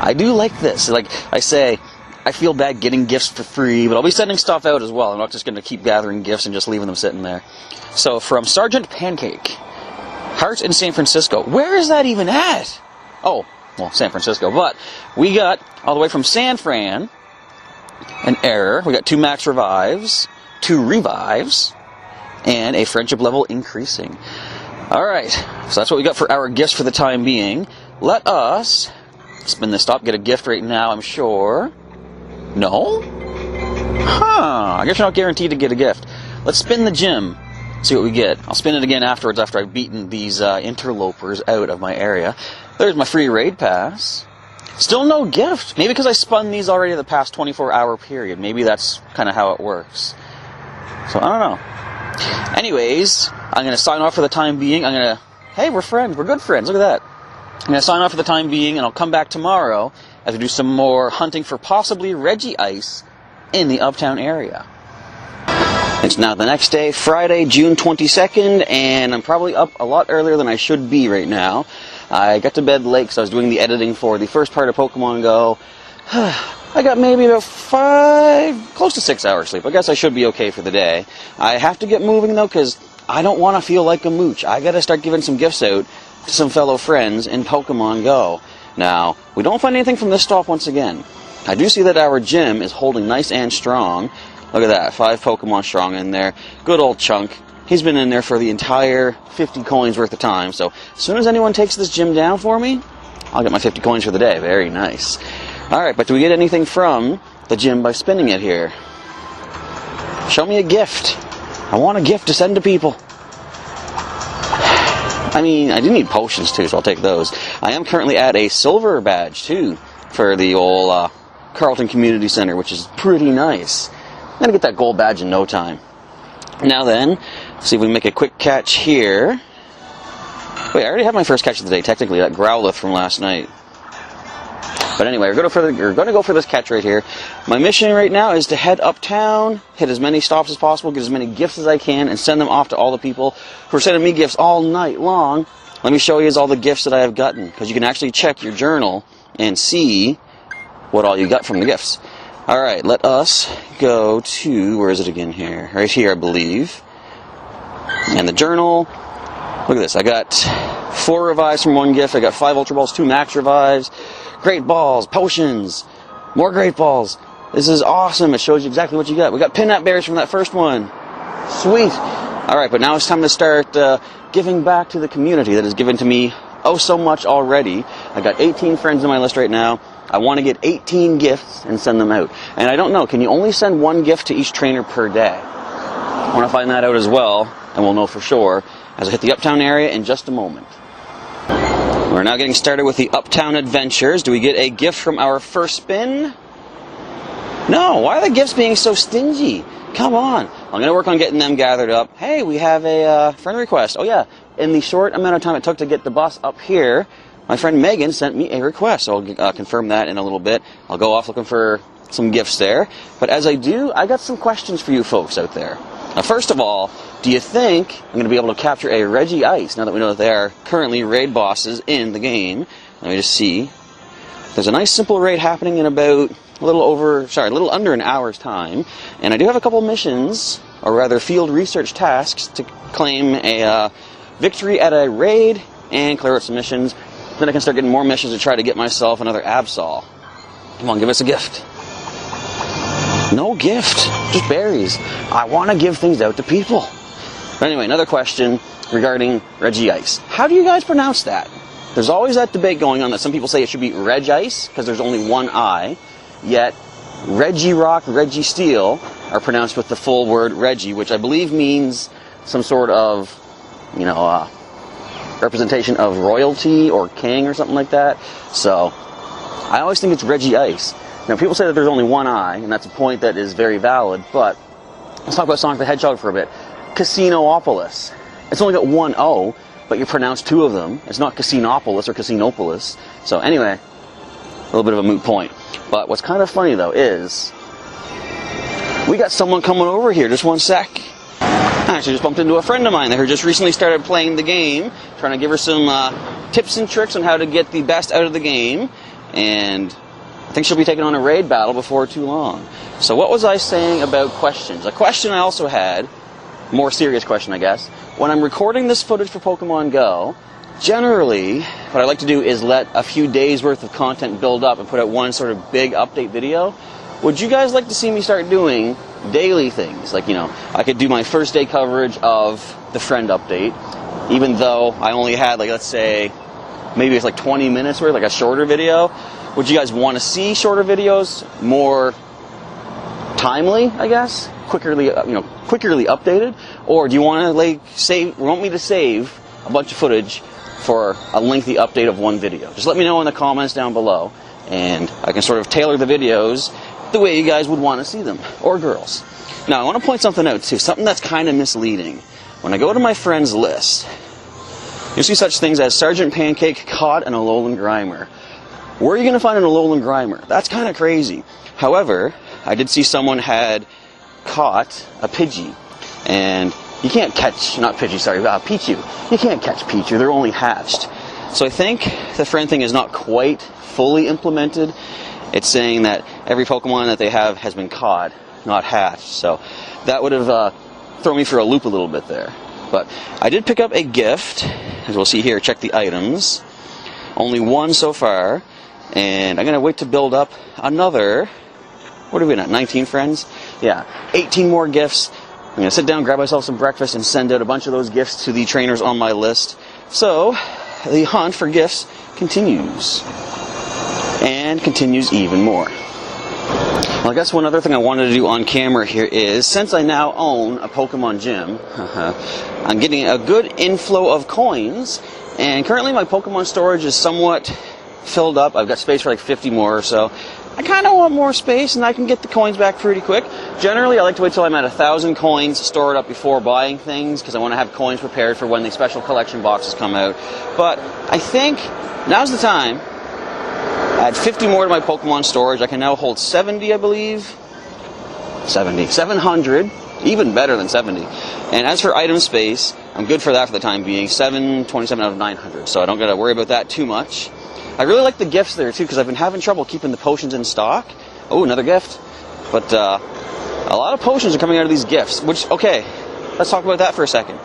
I do like this. Like I say, I feel bad getting gifts for free, but I'll be sending stuff out as well. I'm not just going to keep gathering gifts and just leaving them sitting there. So, from Sergeant Pancake, Heart in San Francisco. Where is that even at? Oh, well, San Francisco. But we got, all the way from San Fran, an error. We got 2 Max Revives, 2 Revives, and a friendship level increasing. Alright, so that's what we got for our gifts for the time being. Let us spin this stop, get a gift right now, I'm sure. No? Huh, I guess you're not guaranteed to get a gift. Let's spin the gym, see what we get. I'll spin it again afterwards after I've beaten these interlopers out of my area. There's my free raid pass. Still no gift. Maybe because I spun these already the past 24-hour period. Maybe that's kind of how it works. So, I don't know. Anyways, I'm going to sign off for the time being. Hey, we're friends. We're good friends. Look at that. I'm going to sign off for the time being, and I'll come back tomorrow as we do some more hunting for possibly Regice in the Uptown area. It's now the next day, Friday, June 22nd, and I'm probably up a lot earlier than I should be right now. I got to bed late because I was doing the editing for the first part of Pokémon GO. I got maybe about 5, close to 6 hours sleep. I guess I should be okay for the day. I have to get moving though, because I don't want to feel like a mooch. I got to start giving some gifts out to some fellow friends in Pokémon GO. Now, we don't find anything from this stop once again. I do see that our gym is holding nice and strong. Look at that, 5 Pokemon strong in there. Good old Chunk. He's been in there for the entire 50 coins worth of time. So, as soon as anyone takes this gym down for me, I'll get my 50 coins for the day. Very nice. Alright, but do we get anything from the gym by spinning it here? Show me a gift. I want a gift to send to people. I mean, I do need potions too, so I'll take those. I am currently at a silver badge too for the old Carlton Community Center, which is pretty nice. I'm going to get that gold badge in no time. Now then, see if we can make a quick catch here. Wait, I already have my first catch of the day, technically, that Growlithe from last night. But anyway, we're going to go for this catch right here. My mission right now is to head uptown, hit as many stops as possible, get as many gifts as I can, and send them off to all the people who are sending me gifts all night long. Let me show you all the gifts that I have gotten, because you can actually check your journal and see what all you got from the gifts. Alright, let us go to, where is it again here? Right here, I believe. And the journal, look at this, I got 4 revives from 1 gift, I got 5 Ultra Balls, 2 Max Revives, Great Balls, Potions, more Great Balls. This is awesome, it shows you exactly what you got. We got Pinap Berries from that first one. Sweet. Alright, but now it's time to start giving back to the community that has given to me oh so much already. I got 18 friends on my list right now. I want to get 18 gifts and send them out. And I don't know, can you only send 1 gift to each trainer per day? I want to find that out as well, and we'll know for sure as I hit the Uptown area in just a moment. We're now getting started with the Uptown Adventures. Do we get a gift from our first spin? No, why are the gifts being so stingy? Come on. I'm going to work on getting them gathered up. Hey, we have a friend request. Oh yeah, in the short amount of time it took to get the bus up here, my friend Megan sent me a request, so I'll confirm that in a little bit. I'll go off looking for some gifts there. But as I do, I got some questions for you folks out there. Now, first of all, do you think I'm going to be able to capture a Regice now that we know that they are currently raid bosses in the game? Let me just see. There's a nice simple raid happening in about a little under an hour's time. And I do have a couple missions, or rather field research tasks, to claim a victory at a raid and clear out some missions. Then I can start getting more missions to try to get myself another Absol. Come on, give us a gift. No gift, just berries. I want to give things out to people. But anyway, another question regarding Regice. How do you guys pronounce that? There's always that debate going on that some people say it should be Regice because there's only 1 I, yet Regirock, Registeel are pronounced with the full word Regi, which I believe means some sort of, representation of royalty or king or something like that. So, I always think it's Regice. Now, people say that there's only one I, and that's a point that is very valid, but let's talk about Sonic the Hedgehog for a bit. Casinopolis. It's only got one O, but you pronounce two of them. It's not Casinopolis or Casinopolis. So anyway, a little bit of a moot point. But what's kind of funny, though, is we got someone coming over here. Just one sec. I actually just bumped into a friend of mine who just recently started playing the game, trying to give her some tips and tricks on how to get the best out of the game, and I think she'll be taking on a raid battle before too long. So what was I saying about questions? A question I also had, more serious question I guess, when I'm recording this footage for Pokemon GO, generally what I like to do is let a few days worth of content build up and put out one sort of big update video. Would you guys like to see me start doing daily things? Like, you know, I could do my first day coverage of the friend update, even though I only had, like, let's say, maybe it's like 20 minutes worth, like a shorter video. Would you guys want to see shorter videos, more timely, I guess, quickly updated, or do you want to want me to save a bunch of footage for a lengthy update of one video? Just let me know in the comments down below, and I can sort of tailor the videos the way you guys would want to see them, or girls. Now, I want to point something out too, something that's kind of misleading. When I go to my friends list, you'll see such things as Sergeant Pancake caught an Alolan Grimer. Where are you going to find an Alolan Grimer? That's kind of crazy. However, I did see someone had caught a Pidgey, and you can't catch, not Pidgey, sorry, Pichu. You can't catch Pichu, they're only hatched. So I think the friend thing is not quite fully implemented. It's saying that every Pokemon that they have has been caught, not hatched. So that would have thrown me for a loop a little bit there. But I did pick up a gift, as we'll see here, check the items. Only one so far, and I'm going to wait to build up another, what are we at, 19 friends? Yeah, 18 more gifts. I'm going to sit down, grab myself some breakfast, and send out a bunch of those gifts to the trainers on my list. So, the hunt for gifts continues. And continues even more. Well, I guess one other thing I wanted to do on camera here is, since I now own a Pokemon gym, I'm getting a good inflow of coins, and currently my Pokemon storage is somewhat filled up. I've got space for like 50 more or so. I kind of want more space, and I can get the coins back pretty quick. Generally, I like to wait till I'm at 1,000 coins stored up before buying things, because I want to have coins prepared for when the special collection boxes come out. But I think now's the time. Add 50 more to my Pokemon storage. I can now hold 70, I believe. 700. Even better than 70. And as for item space, I'm good for that for the time being. 727 out of 900. So I don't got to worry about that too much. I really like the gifts there too, because I've been having trouble keeping the potions in stock. Oh, another gift. But a lot of potions are coming out of these gifts. Which, okay, let's talk about that for a second.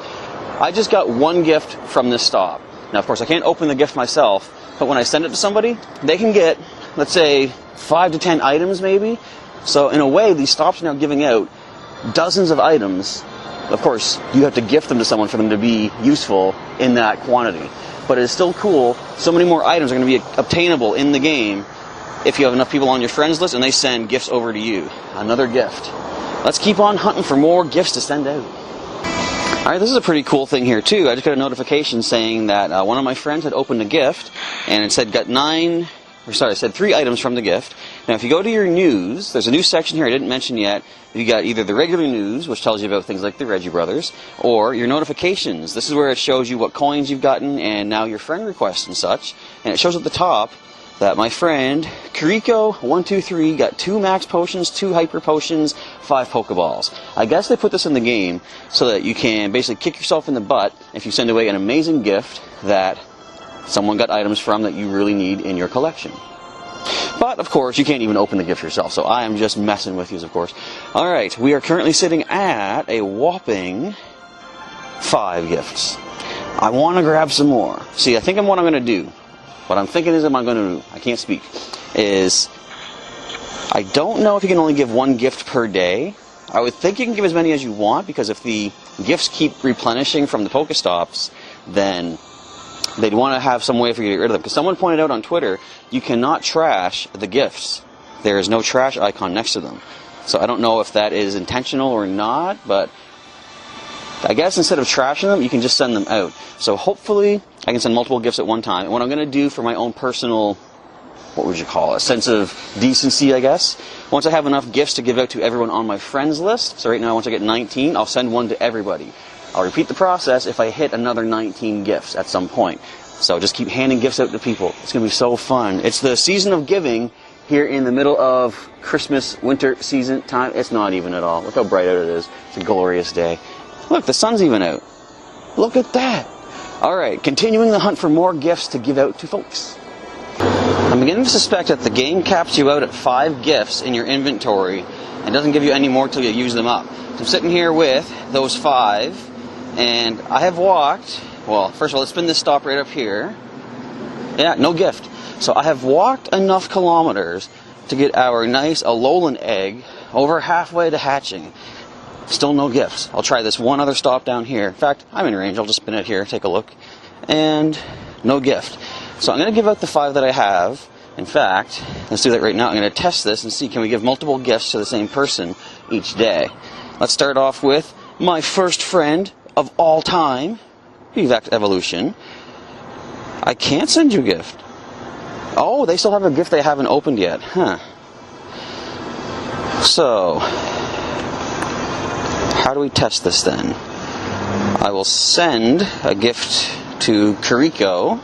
I just got one gift from this stop. Now, of course, I can't open the gift myself. But when I send it to somebody, they can get, let's say, 5 to 10 items maybe. So in a way, these stops are now giving out dozens of items. Of course, you have to gift them to someone for them to be useful in that quantity. But it's still cool. So many more items are going to be obtainable in the game if you have enough people on your friends list and they send gifts over to you. Another gift. Let's keep on hunting for more gifts to send out. Alright, this is a pretty cool thing here too. I just got a notification saying that one of my friends had opened a gift, and it said it said 3 items from the gift. Now if you go to your news, there's a new section here I didn't mention yet. You got either the regular news, which tells you about things like the Reggie brothers, or your notifications. This is where it shows you what coins you've gotten and now your friend requests and such. And it shows at the top that my friend Kiriko123 got 2 max potions, 2 hyper potions, 5 Pokeballs. I guess they put this in the game so that you can basically kick yourself in the butt if you send away an amazing gift that someone got items from that you really need in your collection. But, of course, you can't even open the gift yourself, so I am just messing with you, of course. Alright, we are currently sitting at a whopping 5 gifts. I want to grab some more. See, I think what I'm going to do, what I'm thinking is I can't speak, is I don't know if you can only give 1 gift per day. I would think you can give as many as you want, because if the gifts keep replenishing from the Pokestops, then they'd want to have some way for you to get rid of them. Because someone pointed out on Twitter, you cannot trash the gifts. There is no trash icon next to them. So I don't know if that is intentional or not, but I guess instead of trashing them, you can just send them out. So hopefully I can send multiple gifts at one time. And what I'm going to do for my own personal what would you call it, sense of decency, I guess. Once I have enough gifts to give out to everyone on my friends list, so right now once I get 19, I'll send one to everybody. I'll repeat the process if I hit another 19 gifts at some point. So just keep handing gifts out to people. It's going to be so fun. It's the season of giving here in the middle of Christmas, winter season time. It's not even at all. Look how bright out it is. It's a glorious day. Look, the sun's even out. Look at that. Alright, continuing the hunt for more gifts to give out to folks. I'm beginning to suspect that the game caps you out at 5 gifts in your inventory and doesn't give you any more till you use them up. So I'm sitting here with those 5, and I have walked, well, first of all, let's spin this stop right up here. Yeah, no gift. So I have walked enough kilometers to get our nice Alolan egg over halfway to hatching. Still no gifts. I'll try this one other stop down here. In fact, I'm in range. I'll just spin it here, take a look. And no gift. So I'm going to give out the 5 that I have. In fact, let's do that right now. I'm going to test this and see, can we give multiple gifts to the same person each day? Let's start off with my first friend of all time, Evac Evolution. I can't send you a gift. Oh, they still have a gift they haven't opened yet. Huh. So, how do we test this then? I will send a gift to Kiriko.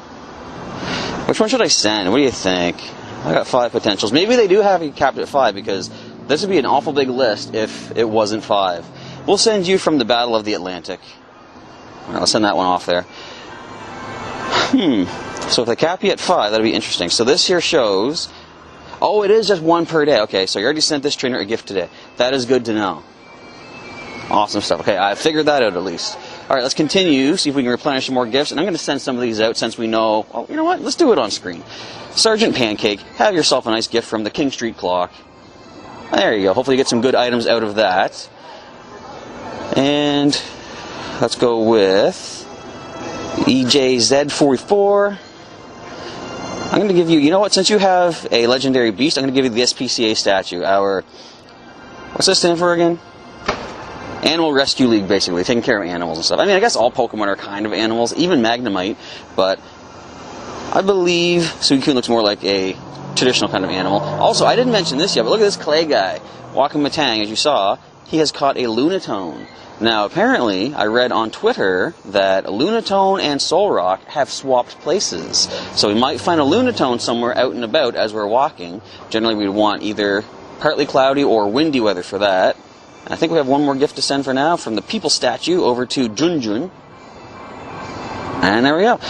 Which one should I send? What do you think? I got 5 potentials. Maybe they do have it capped at 5, because this would be an awful big list if it wasn't 5. We'll send you from the Battle of the Atlantic. Alright, I'll send that one off there. So if they cap you at 5, that'd be interesting. So this here shows... Oh, it is just 1 per day. Okay, so you already sent this trainer a gift today. That is good to know. Awesome stuff. Okay, I figured that out at least. Alright, let's continue, see if we can replenish some more gifts. And I'm going to send some of these out since we know... Oh, you know what? Let's do it on screen. Sergeant Pancake, have yourself a nice gift from the King Street Clock. There you go. Hopefully you get some good items out of that. And let's go with EJZ44. I'm going to give you... You know what? Since you have a legendary beast, I'm going to give you the SPCA statue. Our... What's this stand for again? Animal Rescue League, basically, taking care of animals and stuff. I mean, I guess all Pokemon are kind of animals, even Magnemite, but I believe Suicune looks more like a traditional kind of animal. Also, I didn't mention this yet, but look at this clay guy. Wakamatang, as you saw, he has caught a Lunatone. Now, apparently, I read on Twitter that Lunatone and Solrock have swapped places. So we might find a Lunatone somewhere out and about as we're walking. Generally, we'd want either partly cloudy or windy weather for that. I think we have one more gift to send for now, from the People statue over to Junjun. And there we go.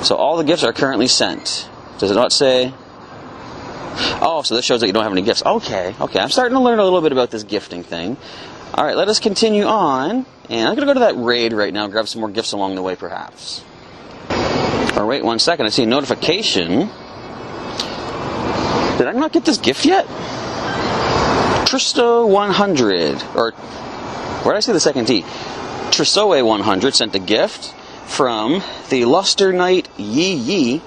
So all the gifts are currently sent. Does it not say? Oh, so this shows that you don't have any gifts. Okay, I'm starting to learn a little bit about this gifting thing. Alright, let us continue on. And I'm going to go to that raid right now and grab some more gifts along the way, perhaps. Or wait 1 second, I see a notification. Did I not get this gift yet? Tristo 100, or where did I see the second T? Trisoe 100 sent a gift from the Luster Knight Yi Yi.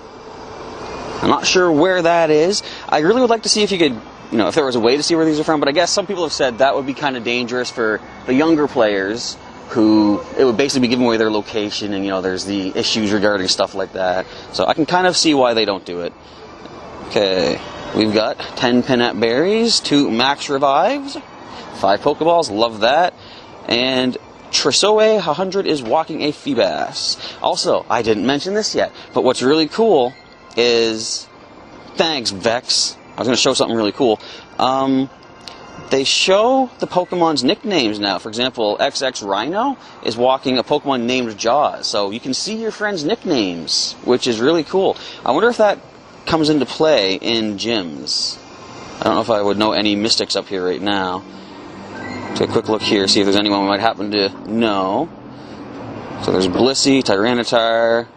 I'm not sure where that is. I really would like to see if you could, you know, if there was a way to see where these are from, but I guess some people have said that would be kind of dangerous for the younger players, who it would basically be giving away their location, and, you know, there's the issues regarding stuff like that. So I can kind of see why they don't do it. Okay. We've got 10 Pinap Berries, 2 Max Revives, 5 Pokeballs, love that. And Trisoe 100 is walking a Feebas. Also, I didn't mention this yet, but what's really cool is... Thanks, Vex. I was going to show something really cool. They show the Pokemon's nicknames now. For example, XX Rhino is walking a Pokemon named Jaws. So you can see your friends' nicknames, which is really cool. I wonder if that comes into play in gyms. I don't know if I would know any mystics up here right now. Take a quick look here, see if there's anyone we might happen to know. So there's Blissey, Tyranitar,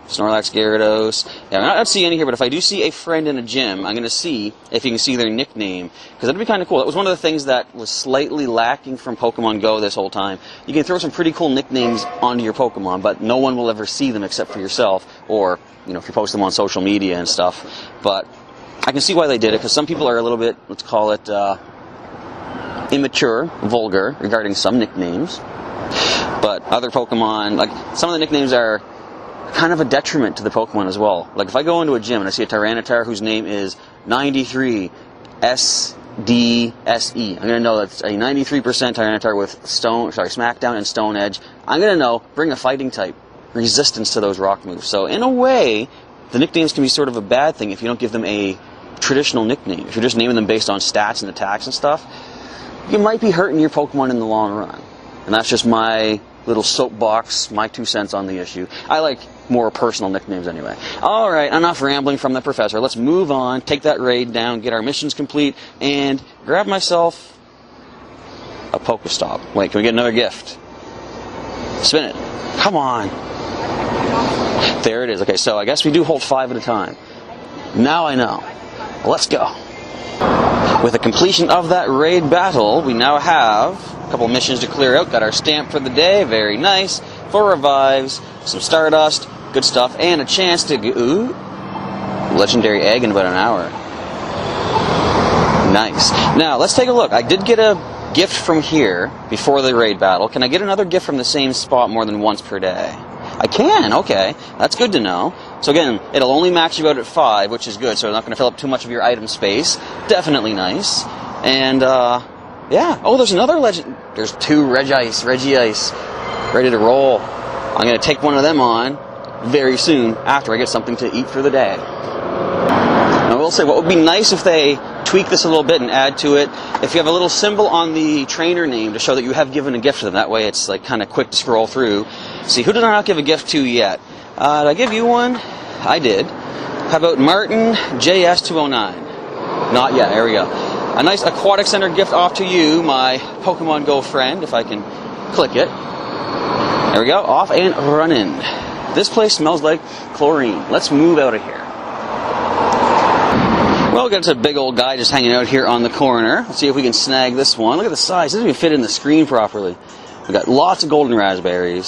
Snorlax, Gyarados. Yeah, I'm not seeing any here, but if I do see a friend in a gym, I'm going to see if you can see their nickname, because that'd be kind of cool. That was one of the things that was slightly lacking from Pokemon GO this whole time. You can throw some pretty cool nicknames onto your Pokemon, but no one will ever see them except for yourself, or, you know, if you post them on social media and stuff. But I can see why they did it, because some people are a little bit, let's call it, immature, vulgar, regarding some nicknames. But other Pokemon, like, some of the nicknames are kind of a detriment to the Pokemon as well. Like, if I go into a gym and I see a Tyranitar whose name is 93 SDSE. I'm going to know that's a 93% Tyranitar with Smackdown and Stone Edge. I'm going to know bring a fighting type, resistance to those rock moves. So in a way, the nicknames can be sort of a bad thing if you don't give them a traditional nickname. If you're just naming them based on stats and attacks and stuff, you might be hurting your Pokemon in the long run. And that's just my little soapbox, my 2 cents on the issue. I like more personal nicknames anyway. Alright, enough rambling from the professor. Let's move on, take that raid down, get our missions complete, and grab myself a Pokestop. Wait, can we get another gift? Spin it. Come on. There it is. Okay, so I guess we do hold 5 at a time. Now I know. Let's go. With the completion of that raid battle, we now have a couple missions to clear out. Got our stamp for the day. Very nice. 4 revives, some Stardust, good stuff, and a chance to get legendary egg in about an hour. Nice. Now, let's take a look. I did get a gift from here before the raid battle. Can I get another gift from the same spot more than once per day? I can, okay. That's good to know. So again, it'll only max you out at 5, which is good, so it's not going to fill up too much of your item space. Definitely nice. And, yeah. Oh, there's another legend. There's 2 Regice, ready to roll. I'm going to take one of them on very soon after I get something to eat for the day. Now, I will say, what would be nice if they tweak this a little bit and add to it, if you have a little symbol on the trainer name to show that you have given a gift to them. That way it's like kind of quick to scroll through. See, who did I not give a gift to yet? Did I give you one? I did. How about Martin JS209? Not yet. There we go. A nice Aquatic Center gift off to you, my Pokemon GO friend, if I can click it. There we go. Off and running. This place smells like chlorine. Let's move out of here. Well, got a big old guy just hanging out here on the corner. Let's see if we can snag this one. Look at the size. It doesn't even fit in the screen properly. We got lots of golden raspberries.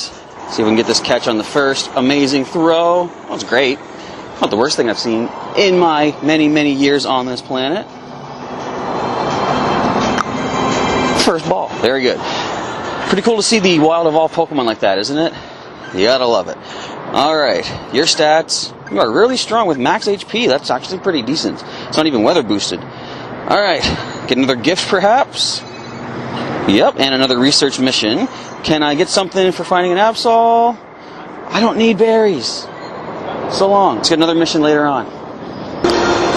See if we can get this catch on the first amazing throw. That was great. Not the worst thing I've seen in my many, many years on this planet. First ball. Very good. Pretty cool to see the wild evolved Pokemon like that, isn't it? You gotta love it. Alright, your stats. You are really strong with max HP. That's actually pretty decent. It's not even weather boosted. Alright, get another gift perhaps? Yep, and another research mission. Can I get something for finding an Absol? I don't need berries. So long. Let's get another mission later on.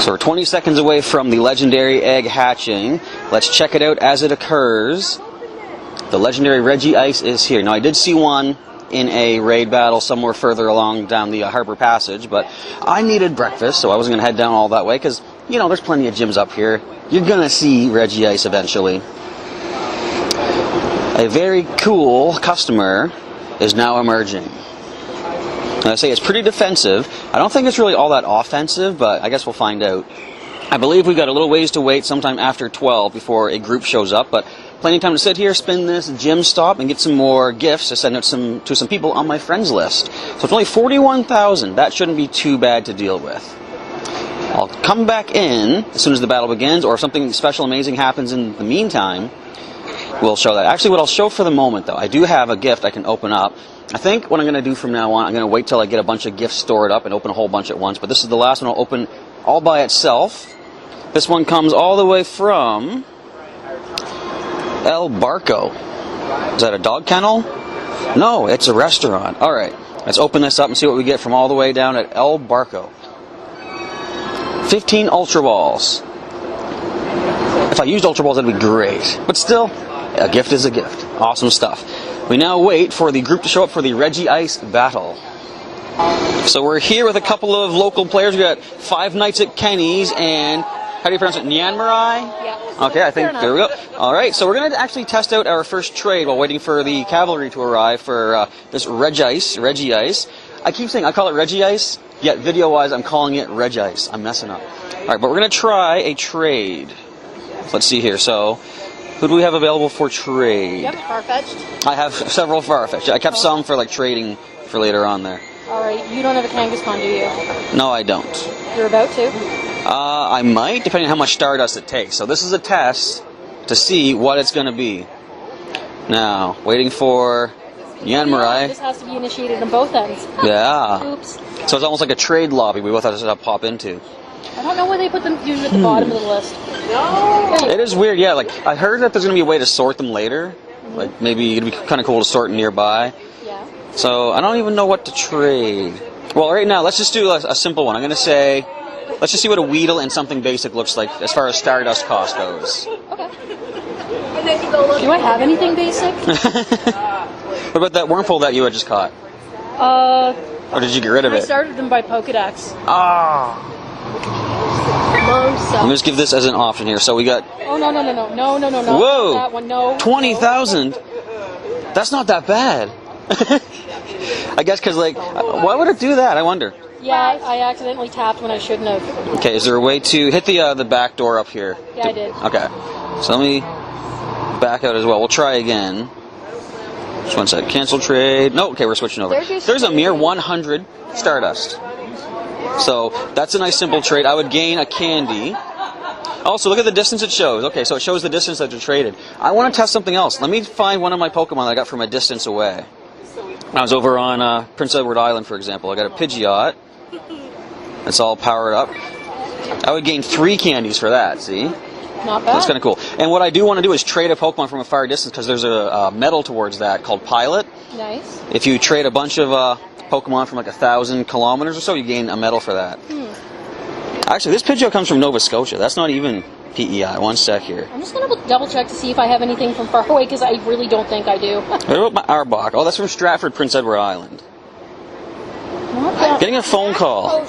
So we're 20 seconds away from the legendary egg hatching. Let's check it out as it occurs. The legendary Regice is here. Now I did see one in a raid battle somewhere further along down the Harbor Passage, but I needed breakfast, so I wasn't going to head down all that way, because, you know, there's plenty of gyms up here. You're going to see Regice eventually. A very cool customer is now emerging. And I say it's pretty defensive. I don't think it's really all that offensive, but I guess we'll find out. I believe we've got a little ways to wait, sometime after 12 before a group shows up, but plenty of time to sit here, spin this gym stop, and get some more gifts to send out to some people on my friends list. So it's only 41,000. That shouldn't be too bad to deal with. I'll come back in as soon as the battle begins, or if something special, amazing happens in the meantime, we'll show that. Actually, what I'll show for the moment, though, I do have a gift I can open up. I think what I'm going to do from now on, I'm going to wait till I get a bunch of gifts stored up and open a whole bunch at once. But this is the last one I'll open all by itself. This one comes all the way from El Barco. Is that a dog kennel? No, it's a restaurant. All right, let's open this up and see what we get from all the way down at El Barco. 15 Ultra Balls. If I used Ultra Balls, that'd be great. But still, a gift is a gift. Awesome stuff. We now wait for the group to show up for the Regice battle. So we're here with a couple of local players. We got Five Nights at Kenny's and, how do you pronounce it, Nyanmarai? Yeah. Okay, I think, there we go. All right, so we're going to actually test out our first trade while waiting for the cavalry to arrive for this Regice. I keep saying I call it Regice, yet video-wise I'm calling it Regice. I'm messing up. All right, but we're going to try a trade. Let's see here. So, who do we have available for trade? Yep, Farfetch'd. I have several Farfetch'd. I kept some for like trading for later on there. All right, you don't have a Kangaskhan, do you? No, I don't. You're about to? I might, depending on how much Stardust it takes. So this is a test to see what it's going to be. Now, waiting for Nyanmarai. This has to be initiated on both ends. Yeah. Oops. So it's almost like a trade lobby we both have to pop into. I don't know why they put them usually at the bottom of the list. It is weird, yeah. Like, I heard that there's going to be a way to sort them later. Like, maybe it'd be kind of cool to sort nearby. Yeah. So, I don't even know what to trade. Well, right now, let's just do a simple one. I'm going to say, let's just see what a Weedle and something basic looks like as far as Stardust cost goes. Okay. Do I have anything basic? What about that Wurmple that you had just caught? Or did you get rid of I it? started them by Pokedex. Ah. Let me just give this as an option here. So we got... Oh, no. Whoa! That one, no. 20,000? That's not that bad. I guess because, like, why would it do that? I wonder. Yeah, I accidentally tapped when I shouldn't have. Okay, is there a way to hit the back door up here? Yeah, I did. Okay. So let me back out as well. We'll try again. Just one sec. Cancel trade. No, okay, we're switching over. There's a mere 100 Stardust. So that's a nice simple trade. I would gain a candy. Also, look at the distance it shows. Okay, so it shows the distance that you're traded. I want to test something else. Let me find one of my Pokemon that I got from a distance away. When I was over on Prince Edward Island, for example, I got a Pidgeot. It's all powered up. I would gain 3 candies for that, see? Not bad. That's kind of cool. And what I do want to do is trade a Pokemon from a far distance because there's a medal towards that called Pilot. Nice. If you trade a bunch of Pokemon from like 1,000 kilometers or so, you gain a medal for that. Actually, this Pidgeot comes from Nova Scotia. That's not even PEI. One sec here. I'm just going to double check to see if I have anything from far away because I really don't think I do. What about my Arbok? Oh, that's from Stratford, Prince Edward Island. Getting a phone call.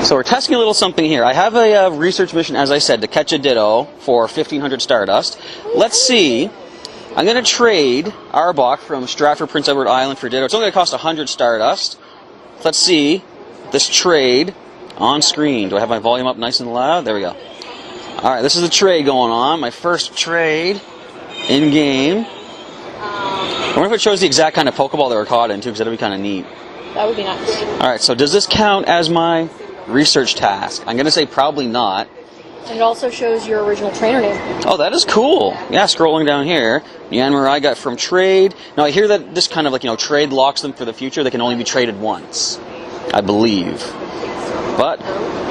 So we're testing a little something here. I have a research mission, as I said, to catch a Ditto for 1,500 Stardust. Let's see. I'm going to trade Arbok from Stratford, Prince Edward Island for Ditto. It's only going to cost 100 Stardust. Let's see this trade on screen. Do I have my volume up nice and loud? There we go. Alright, this is the trade going on. My first trade in-game. I wonder if it shows the exact kind of Pokeball they were caught in, too, because that would be kind of neat. That would be nice. Alright, so does this count as my research task? I'm going to say probably not. And it also shows your original trainer name. Oh, that is cool. Yeah, scrolling down here. Yanmar I got from trade. Now, I hear that this kind of, like, trade locks them for the future. They can only be traded once, I believe. But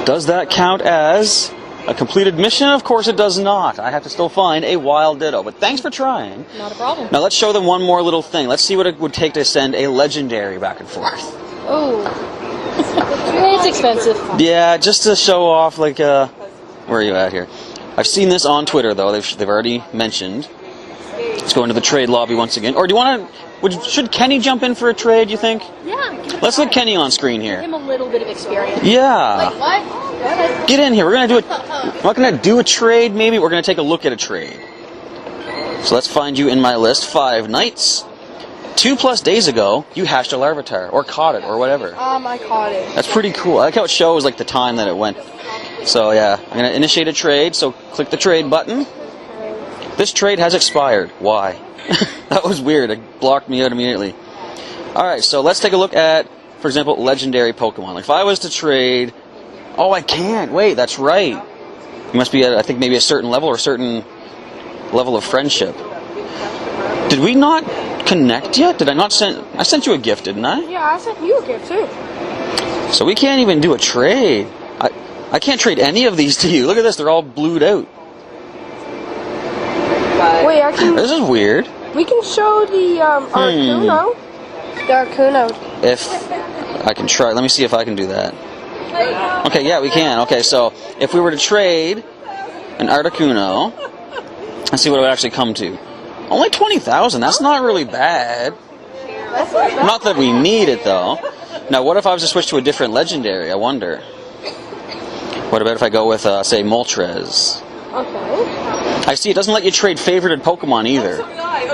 does that count as a completed mission? Of course it does not. I have to still find a wild Ditto. But thanks for trying. Not a problem. Now let's show them one more little thing. Let's see what it would take to send a legendary back and forth. Oh. It's expensive. Yeah, just to show off, like, where are you at here? I've seen this on Twitter, though. They've already mentioned. Let's go into the trade lobby once again. Or do you want to... Should Kenny jump in for a trade, you think? Yeah. Let's let Kenny on screen here. Give him a little bit of experience. Yeah. Like what? Get in here. We're going to do we're not going to do a trade, maybe. We're going to take a look at a trade. So let's find you in my list. 5 nights. 2+ days ago, you hatched a Larvitar. Or caught it, or whatever. I caught it. That's pretty cool. I like how it shows, like, the time that it went. So, yeah. I'm going to initiate a trade. So, click the trade button. This trade has expired. Why? That was weird. It blocked me out immediately. Alright, so let's take a look at, for example, legendary Pokemon. Like, if I was to trade... Oh, I can't. Wait, that's right. You must be at, I think, maybe a certain level or a certain level of friendship. Did we not connect yet? Did I not send... I sent you a gift, didn't I? Yeah, I sent you a gift, too. So we can't even do a trade. I can't trade any of these to you. Look at this. They're all blued out. Wait, I can. This is weird. We can show the Articuno. The Articuno. If I can try, let me see if I can do that. Okay, yeah, we can. Okay, so if we were to trade an Articuno, let's see what it would actually come to. Only 20,000. That's not really bad. Not that we need it though. Now, what if I was to switch to a different legendary? I wonder. What about if I go with, say, Moltres? Okay. I see it doesn't let you trade favorited Pokemon either,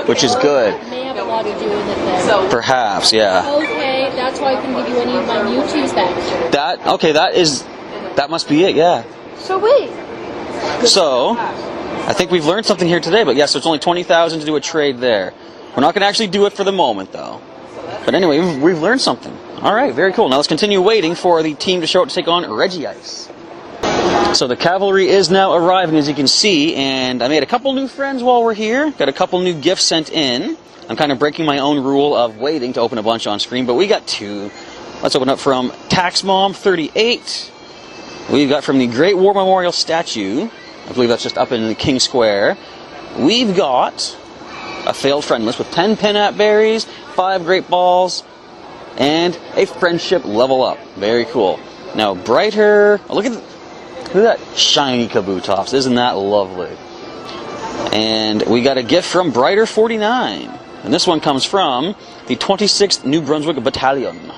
which is good. It may have a lot to do with it then. Perhaps, yeah. Okay, that's why I can give you any of my Mewtwo's back. That must be it, yeah. So wait. So, I think we've learned something here today, but yeah, so it's only 20,000 to do a trade there. We're not going to actually do it for the moment, though. But anyway, we've learned something. Alright, very cool. Now let's continue waiting for the team to show up to take on Regice. So the cavalry is now arriving, as you can see, and I made a couple new friends while we're here. Got a couple new gifts sent in. I'm kind of breaking my own rule of waiting to open a bunch on screen, but we got 2. Let's open up from Taxmom38. we've got from the Great War Memorial statue, I believe that's just up in the King Square, we've got a failed friend list with 10 Pinap berries, 5 Great Balls, and a friendship level up. Very cool. Now, Brighter, oh, look at that shiny Kabutops. Isn't that lovely? And we got a gift from Brighter49. And this one comes from the 26th New Brunswick Battalion.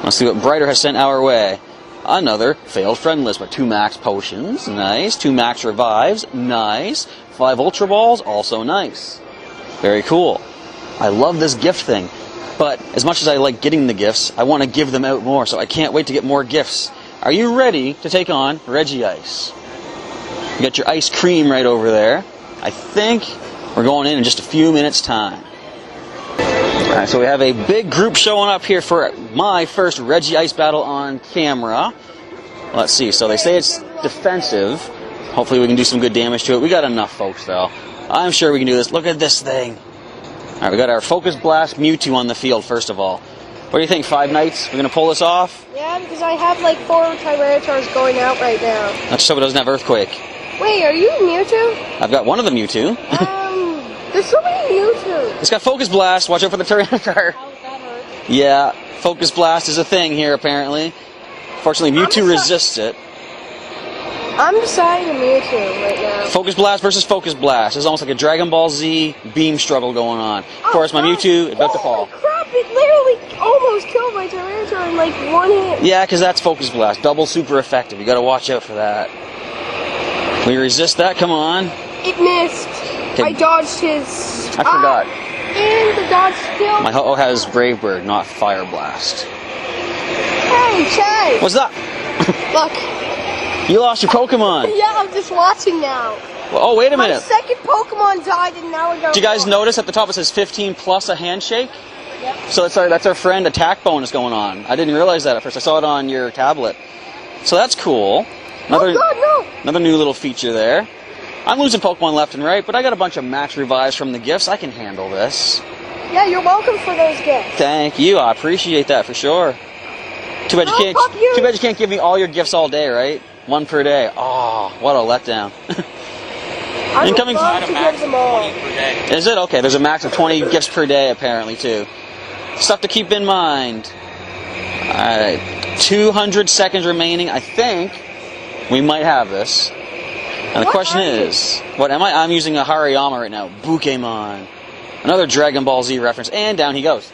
Let's see what Brighter has sent our way. Another failed friend list with 2 max potions. Nice. 2 max revives. Nice. 5 Ultra Balls. Also nice. Very cool. I love this gift thing. But as much as I like getting the gifts, I want to give them out more. So I can't wait to get more gifts. Are you ready to take on Regice? You got your ice cream right over there. I think we're going in just a few minutes' time. Alright, so we have a big group showing up here for my first Regice battle on camera. Let's see, so they say it's defensive. Hopefully we can do some good damage to it. We got enough folks though. I'm sure we can do this. Look at this thing. Alright, we got our Focus Blast Mewtwo on the field first of all. What do you think, Five Nights? We're going to pull this off? Yeah, because I have like 4 Tyrannosaurs going out right now. Let's hope it doesn't have Earthquake. Wait, are you Mewtwo? I've got one of the Mewtwo. There's so many Mewtwo. It's got Focus Blast. Watch out for the Tyranitar. How does that hurt? Yeah, Focus Blast is a thing here apparently. Fortunately, Mewtwo resists it. I'm deciding a Mewtwo right now. Focus Blast versus Focus Blast. It's almost like a Dragon Ball Z beam struggle going on. Of course, my Mewtwo is about to fall. Holy crap, it literally almost killed my Tyranitar in like 1 hit. Yeah, because that's Focus Blast. Double super effective. You got to watch out for that. We resist that. Come on. It missed. Okay. I dodged his... I forgot. And the dodge still... My Ho-Oh has Brave Bird, not Fire Blast. Hey, Chase! What's that? Look. You lost your Pokemon. Yeah, I'm just watching now. Well, oh, wait a My minute. second Pokemon died and now I got... Did you guys notice at the top it says 15 plus a handshake? Yep. So that's our friend attack bonus going on. I didn't realize that at first. I saw it on your tablet. So that's cool. Oh God, no! Another new little feature there. I'm losing Pokemon left and right, but I got a bunch of max revives from the gifts. I can handle this. Yeah, you're welcome for those gifts. Thank you. I appreciate that for sure. Too bad you can't give me all your gifts all day, right? 1 per day. Oh, what a letdown. I would Incoming love to give them all. Is it? Okay, there's a max of 20 gifts per day apparently too. Stuff to keep in mind. Alright, 200 seconds remaining. I think we might have this. And the question is, what am I? I'm using a Hariyama right now. Pokémon. Another Dragon Ball Z reference. And down he goes.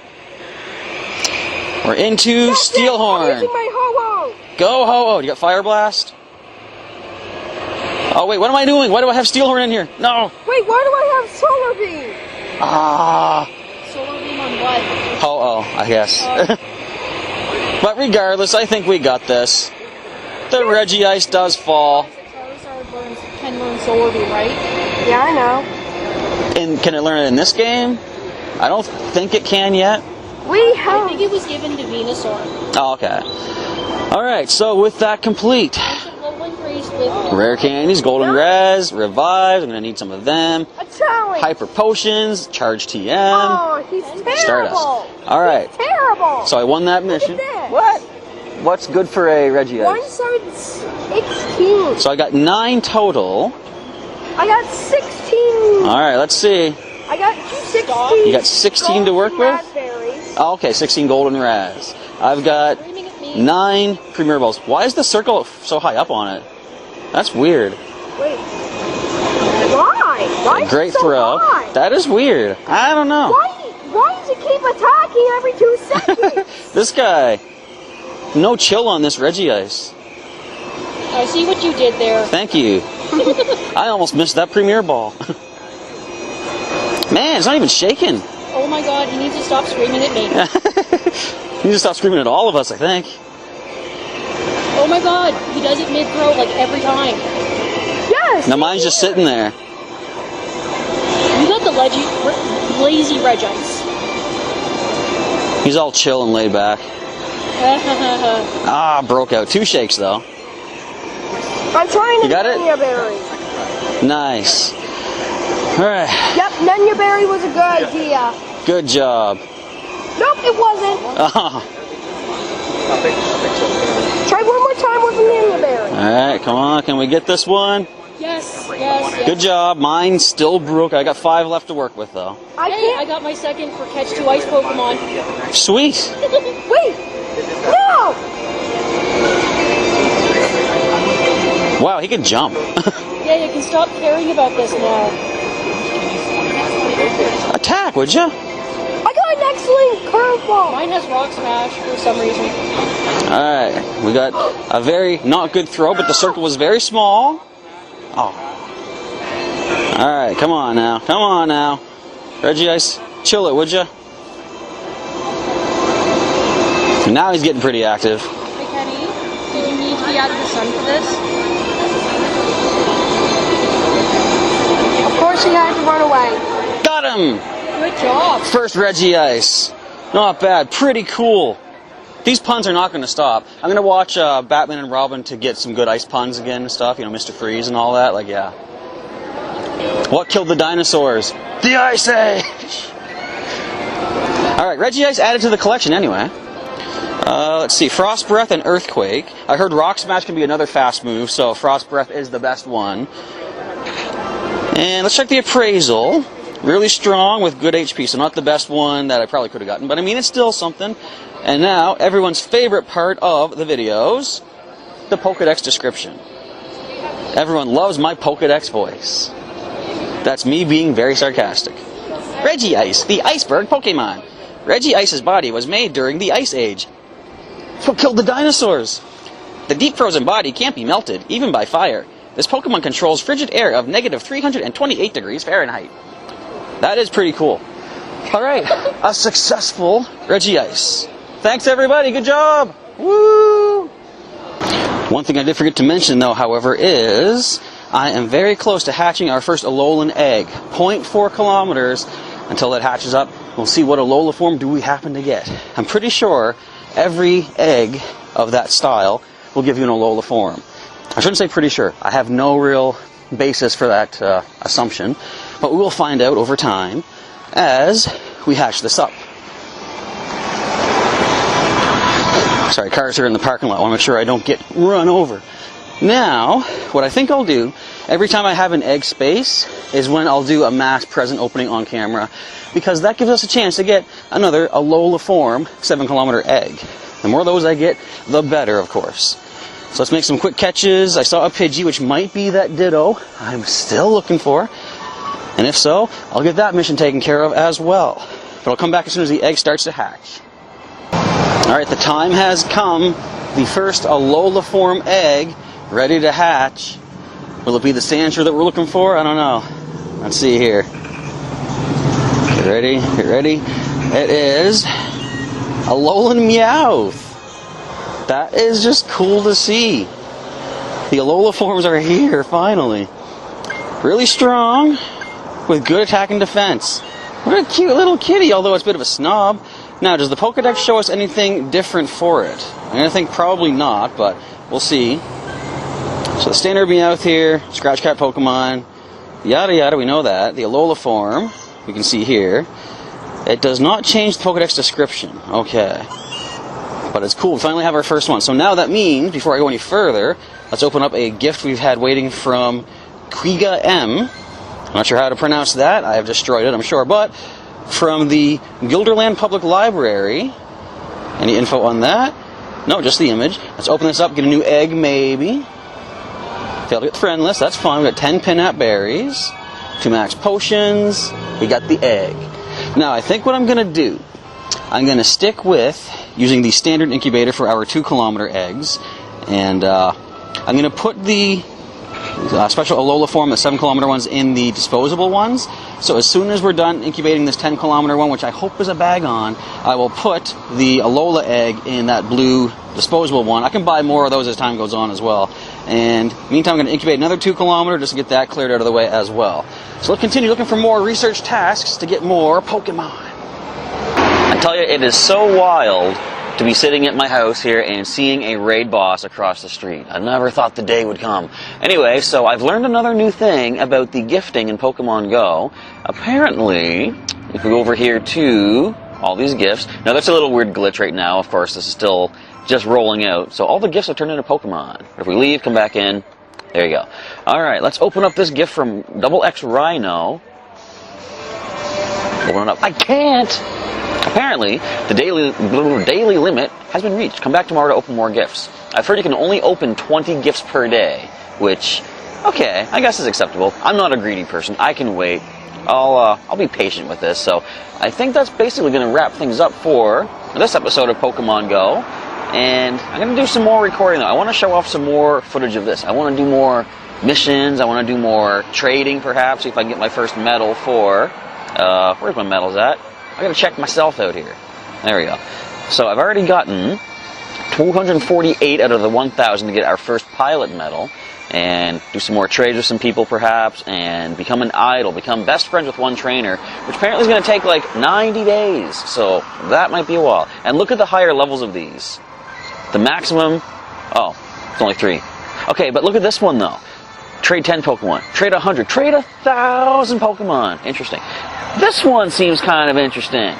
We're into Steelhorn. I'm using my Ho-Oh. Go Ho-Oh. You got Fire Blast? Oh wait, what am I doing? Why do I have Steelhorn in here? No. Wait, why do I have Solar Beam? Ah. Solar beam on what? Ho-Oh, I guess. But regardless, I think we got this. The Regice does fall. Charizard can learn Solar beam, right? Yeah, I know. And can it learn it in this game? I don't think it can yet. I think it was given to Venusaur. Oh, okay. Alright, so with that complete. Rare candies, golden res, revives, I'm going to need some of them. A challenge. Hyper potions, charge TM. Oh, he's terrible. Stardust. Alright. He's terrible. So I won that mission. Look at this. What? What's good for a Regice? 116. So I got 9 total. I got 16. Alright, let's see. I got 16. You got 16 to work with? Raspberries. Oh, okay, 16 golden raz. I've got 9 Premier Balls. Why is the circle so high up on it? That's weird. Wait. Why? Why is Great it so throw. high? That is weird. I don't know. Why does it keep attacking every 2 seconds? This guy. No chill on this Regice. I see what you did there. Thank you. I almost missed that Premier Ball. Man, it's not even shaking. Oh my God, he needs to stop screaming at me. You need to stop screaming at all of us, I think. Oh my God, he does it mid-throw like every time. Yes. Now mine's just sitting there. You got the lazy Regice. He's all chill and laid back. Ah, broke out. 2 shakes though. I'm trying to You got it? Nanya Berry. Nice. Alright. Yep, Nanya Berry was a good idea. Good job. Nope, it wasn't. Ah. Try one more time with a Nanya Berry. Alright, come on, can we get this one? Yes, yes. Good job. Mine's still broke. I got 5 left to work with, though. Hey, I got my second for catch 2 ice Pokemon. Sweet. Wait! No! Wow, he can jump. Yeah, you can stop caring about this now. Attack, would ya? I got an excellent curveball! Mine has Rock Smash for some reason. Alright, we got a very not good throw, but the circle was very small. Oh. Alright, come on now. Come on now. Regice, chill it, would ya? Now he's getting pretty active. Hey, Kenny, did you need to be out of the sun for this? Of course he had to run away. Got him! Good job. First Regice. Not bad. Pretty cool. These puns are not going to stop. I'm going to watch Batman and Robin to get some good ice puns again and stuff. You know, Mr. Freeze and all that. Like, yeah. What killed the dinosaurs? The Ice Age! Alright, Regice added to the collection anyway. Let's see. Frost Breath and Earthquake. I heard Rock Smash can be another fast move, so Frost Breath is the best one. And let's check the appraisal. Really strong with good HP, so not the best one that I probably could have gotten, but I mean, it's still something. And now, everyone's favorite part of the videos, the Pokédex description. Everyone loves my Pokédex voice. That's me being very sarcastic. Regice, the iceberg Pokemon. Regice's body was made during the Ice Age. That's what killed the dinosaurs. The deep frozen body can't be melted, even by fire. This Pokemon controls frigid air of negative 328 degrees Fahrenheit. That is pretty cool. Alright, a successful Regice. Thanks everybody, good job! Woo! One thing I did forget to mention though, however, is I am very close to hatching our first Alolan egg. 0.4 kilometers until that hatches up. We'll see what Alola form do we happen to get. I'm pretty sure every egg of that style will give you an Alola form. I shouldn't say pretty sure. I have no real basis for that assumption, but we will find out over time as we hatch this up. Sorry, cars are in the parking lot. I want to make sure I don't get run over. Now, what I think I'll do, every time I have an egg space, is when I'll do a mass present opening on camera, because that gives us a chance to get another Alola form 7-kilometer egg. The more of those I get, the better, of course. So let's make some quick catches. I saw a Pidgey, which might be that Ditto I'm still looking for. And if so, I'll get that mission taken care of as well. But I'll come back as soon as the egg starts to hatch. Alright, the time has come. The first Alola form egg ready to hatch. Will it be the Sandshrew that we're looking for? I don't know. Let's see here. Get ready, get ready. It is Alolan Meowth. That is just cool to see. The Alola forms are here, finally. Really strong, with good attack and defense. What a cute little kitty, although it's a bit of a snob. Now, does the Pokédex show us anything different for it? I'm going to think probably not, but we'll see. So the standard Meowth here, Scratch Cat Pokemon, yada yada, we know that. The Alola form, we can see here. It does not change the Pokédex description. Okay. But it's cool, we finally have our first one. So now that means, before I go any further, let's open up a gift we've had waiting from Quiga M. I'm not sure how to pronounce that, I have destroyed it, I'm sure, but from the Gilderland Public Library. Any info on that? No, just the image. Let's open this up, get a new egg, maybe. Failed to get friendless, that's fine. We got 10 Pinap berries, 2 max potions, we got the egg. Now, I think what I'm going to do, I'm going to stick with using the standard incubator for our 2-kilometer eggs, and I'm going to put the special Alola form, the 7-kilometer ones, in the disposable ones. So as soon as we're done incubating this 10-kilometer one, which I hope is a bag on, I will put the Alola egg in that blue disposable one. I can buy more of those as time goes on as well. And meantime, I'm going to incubate another 2-kilometer just to get that cleared out of the way as well. So let's continue looking for more research tasks to get more Pokemon. I tell you, it is so wild to be sitting at my house here and seeing a raid boss across the street. I never thought the day would come. Anyway, so I've learned another new thing about the gifting in Pokemon Go. Apparently, if we go over here to all these gifts, now that's a little weird glitch right now, of course, this is still just rolling out. So all the gifts have turned into Pokemon. But if we leave, come back in, there you go. Alright, let's open up this gift from Double X Rhino. Open it up. I can't! Apparently, the daily limit has been reached. Come back tomorrow to open more gifts. I've heard you can only open 20 gifts per day, which, okay, I guess is acceptable. I'm not a greedy person. I can wait. I'll be patient with this. So I think that's basically going to wrap things up for this episode of Pokemon Go. And I'm going to do some more recording, though. I want to show off some more footage of this. I want to do more missions. I want to do more trading, perhaps, see if I can get my first medal for... where's my medals at? I gotta check myself out here. There we go. So I've already gotten 248 out of the 1,000 to get our first pilot medal, and do some more trades with some people perhaps, and become an idol, become best friends with one trainer, which apparently is going to take like 90 days, so that might be a while. And look at the higher levels of these. The maximum, oh, it's only 3. Okay, but look at this one though. Trade 10 Pokemon, trade 100, trade 1,000 Pokemon. Interesting. This one seems kind of interesting.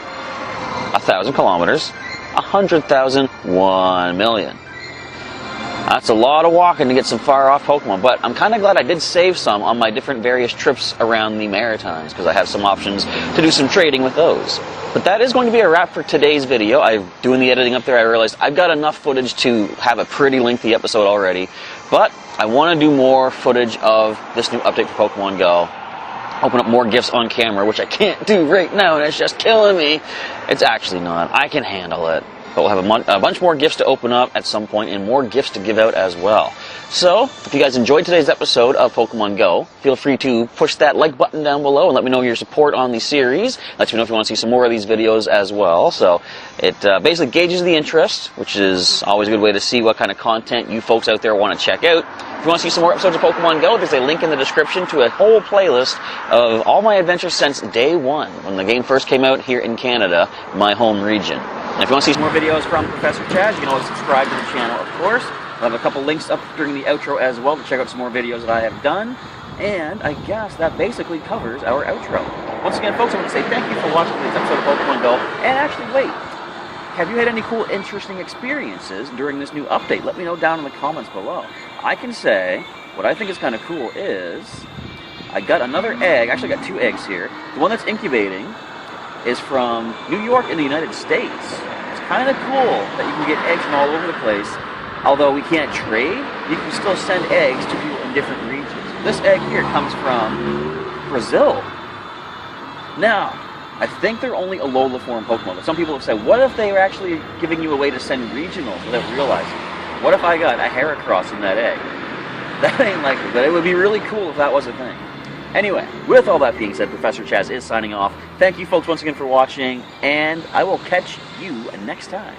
1,000 kilometers, 100,000, 1 million. That's a lot of walking to get some far-off Pokemon, but I'm kind of glad I did save some on my different various trips around the Maritimes, because I have some options to do some trading with those. But that is going to be a wrap for today's video. Doing the editing up there, I realized I've got enough footage to have a pretty lengthy episode already, but I want to do more footage of this new update for Pokemon Go. Open up more gifts on camera, which I can't do right now, and it's just killing me. It's actually not. I can handle it. But we'll have a bunch more gifts to open up at some point, and more gifts to give out as well. So, if you guys enjoyed today's episode of Pokemon Go, feel free to push that like button down below and let me know your support on the series. Let me know if you want to see some more of these videos as well. So, it basically gauges the interest, which is always a good way to see what kind of content you folks out there want to check out. If you want to see some more episodes of Pokemon Go, there's a link in the description to a whole playlist of all my adventures since day one, when the game first came out here in Canada, my home region. And if you want to see some more videos from Professor Chaz, you can always subscribe to the channel, of course. I'll have a couple links up during the outro as well to check out some more videos that I have done. And I guess that basically covers our outro. Once again, folks, I want to say thank you for watching this episode of Pokemon Go. And actually, wait. Have you had any cool, interesting experiences during this new update? Let me know down in the comments below. I can say, what I think is kind of cool is, I got another egg. Actually, I got 2 eggs here. The one that's incubating is from New York in the United States. It's kind of cool that you can get eggs from all over the place. Although we can't trade, you can still send eggs to people in different regions. This egg here comes from Brazil. Now, I think they're only Alola form Pokemon, but some people have said, what if they were actually giving you a way to send regionals without realizing? What if I got a Heracross in that egg? That ain't likely, but it would be really cool if that was a thing. Anyway, with all that being said, Professor Chaz is signing off. Thank you folks once again for watching, and I will catch you next time.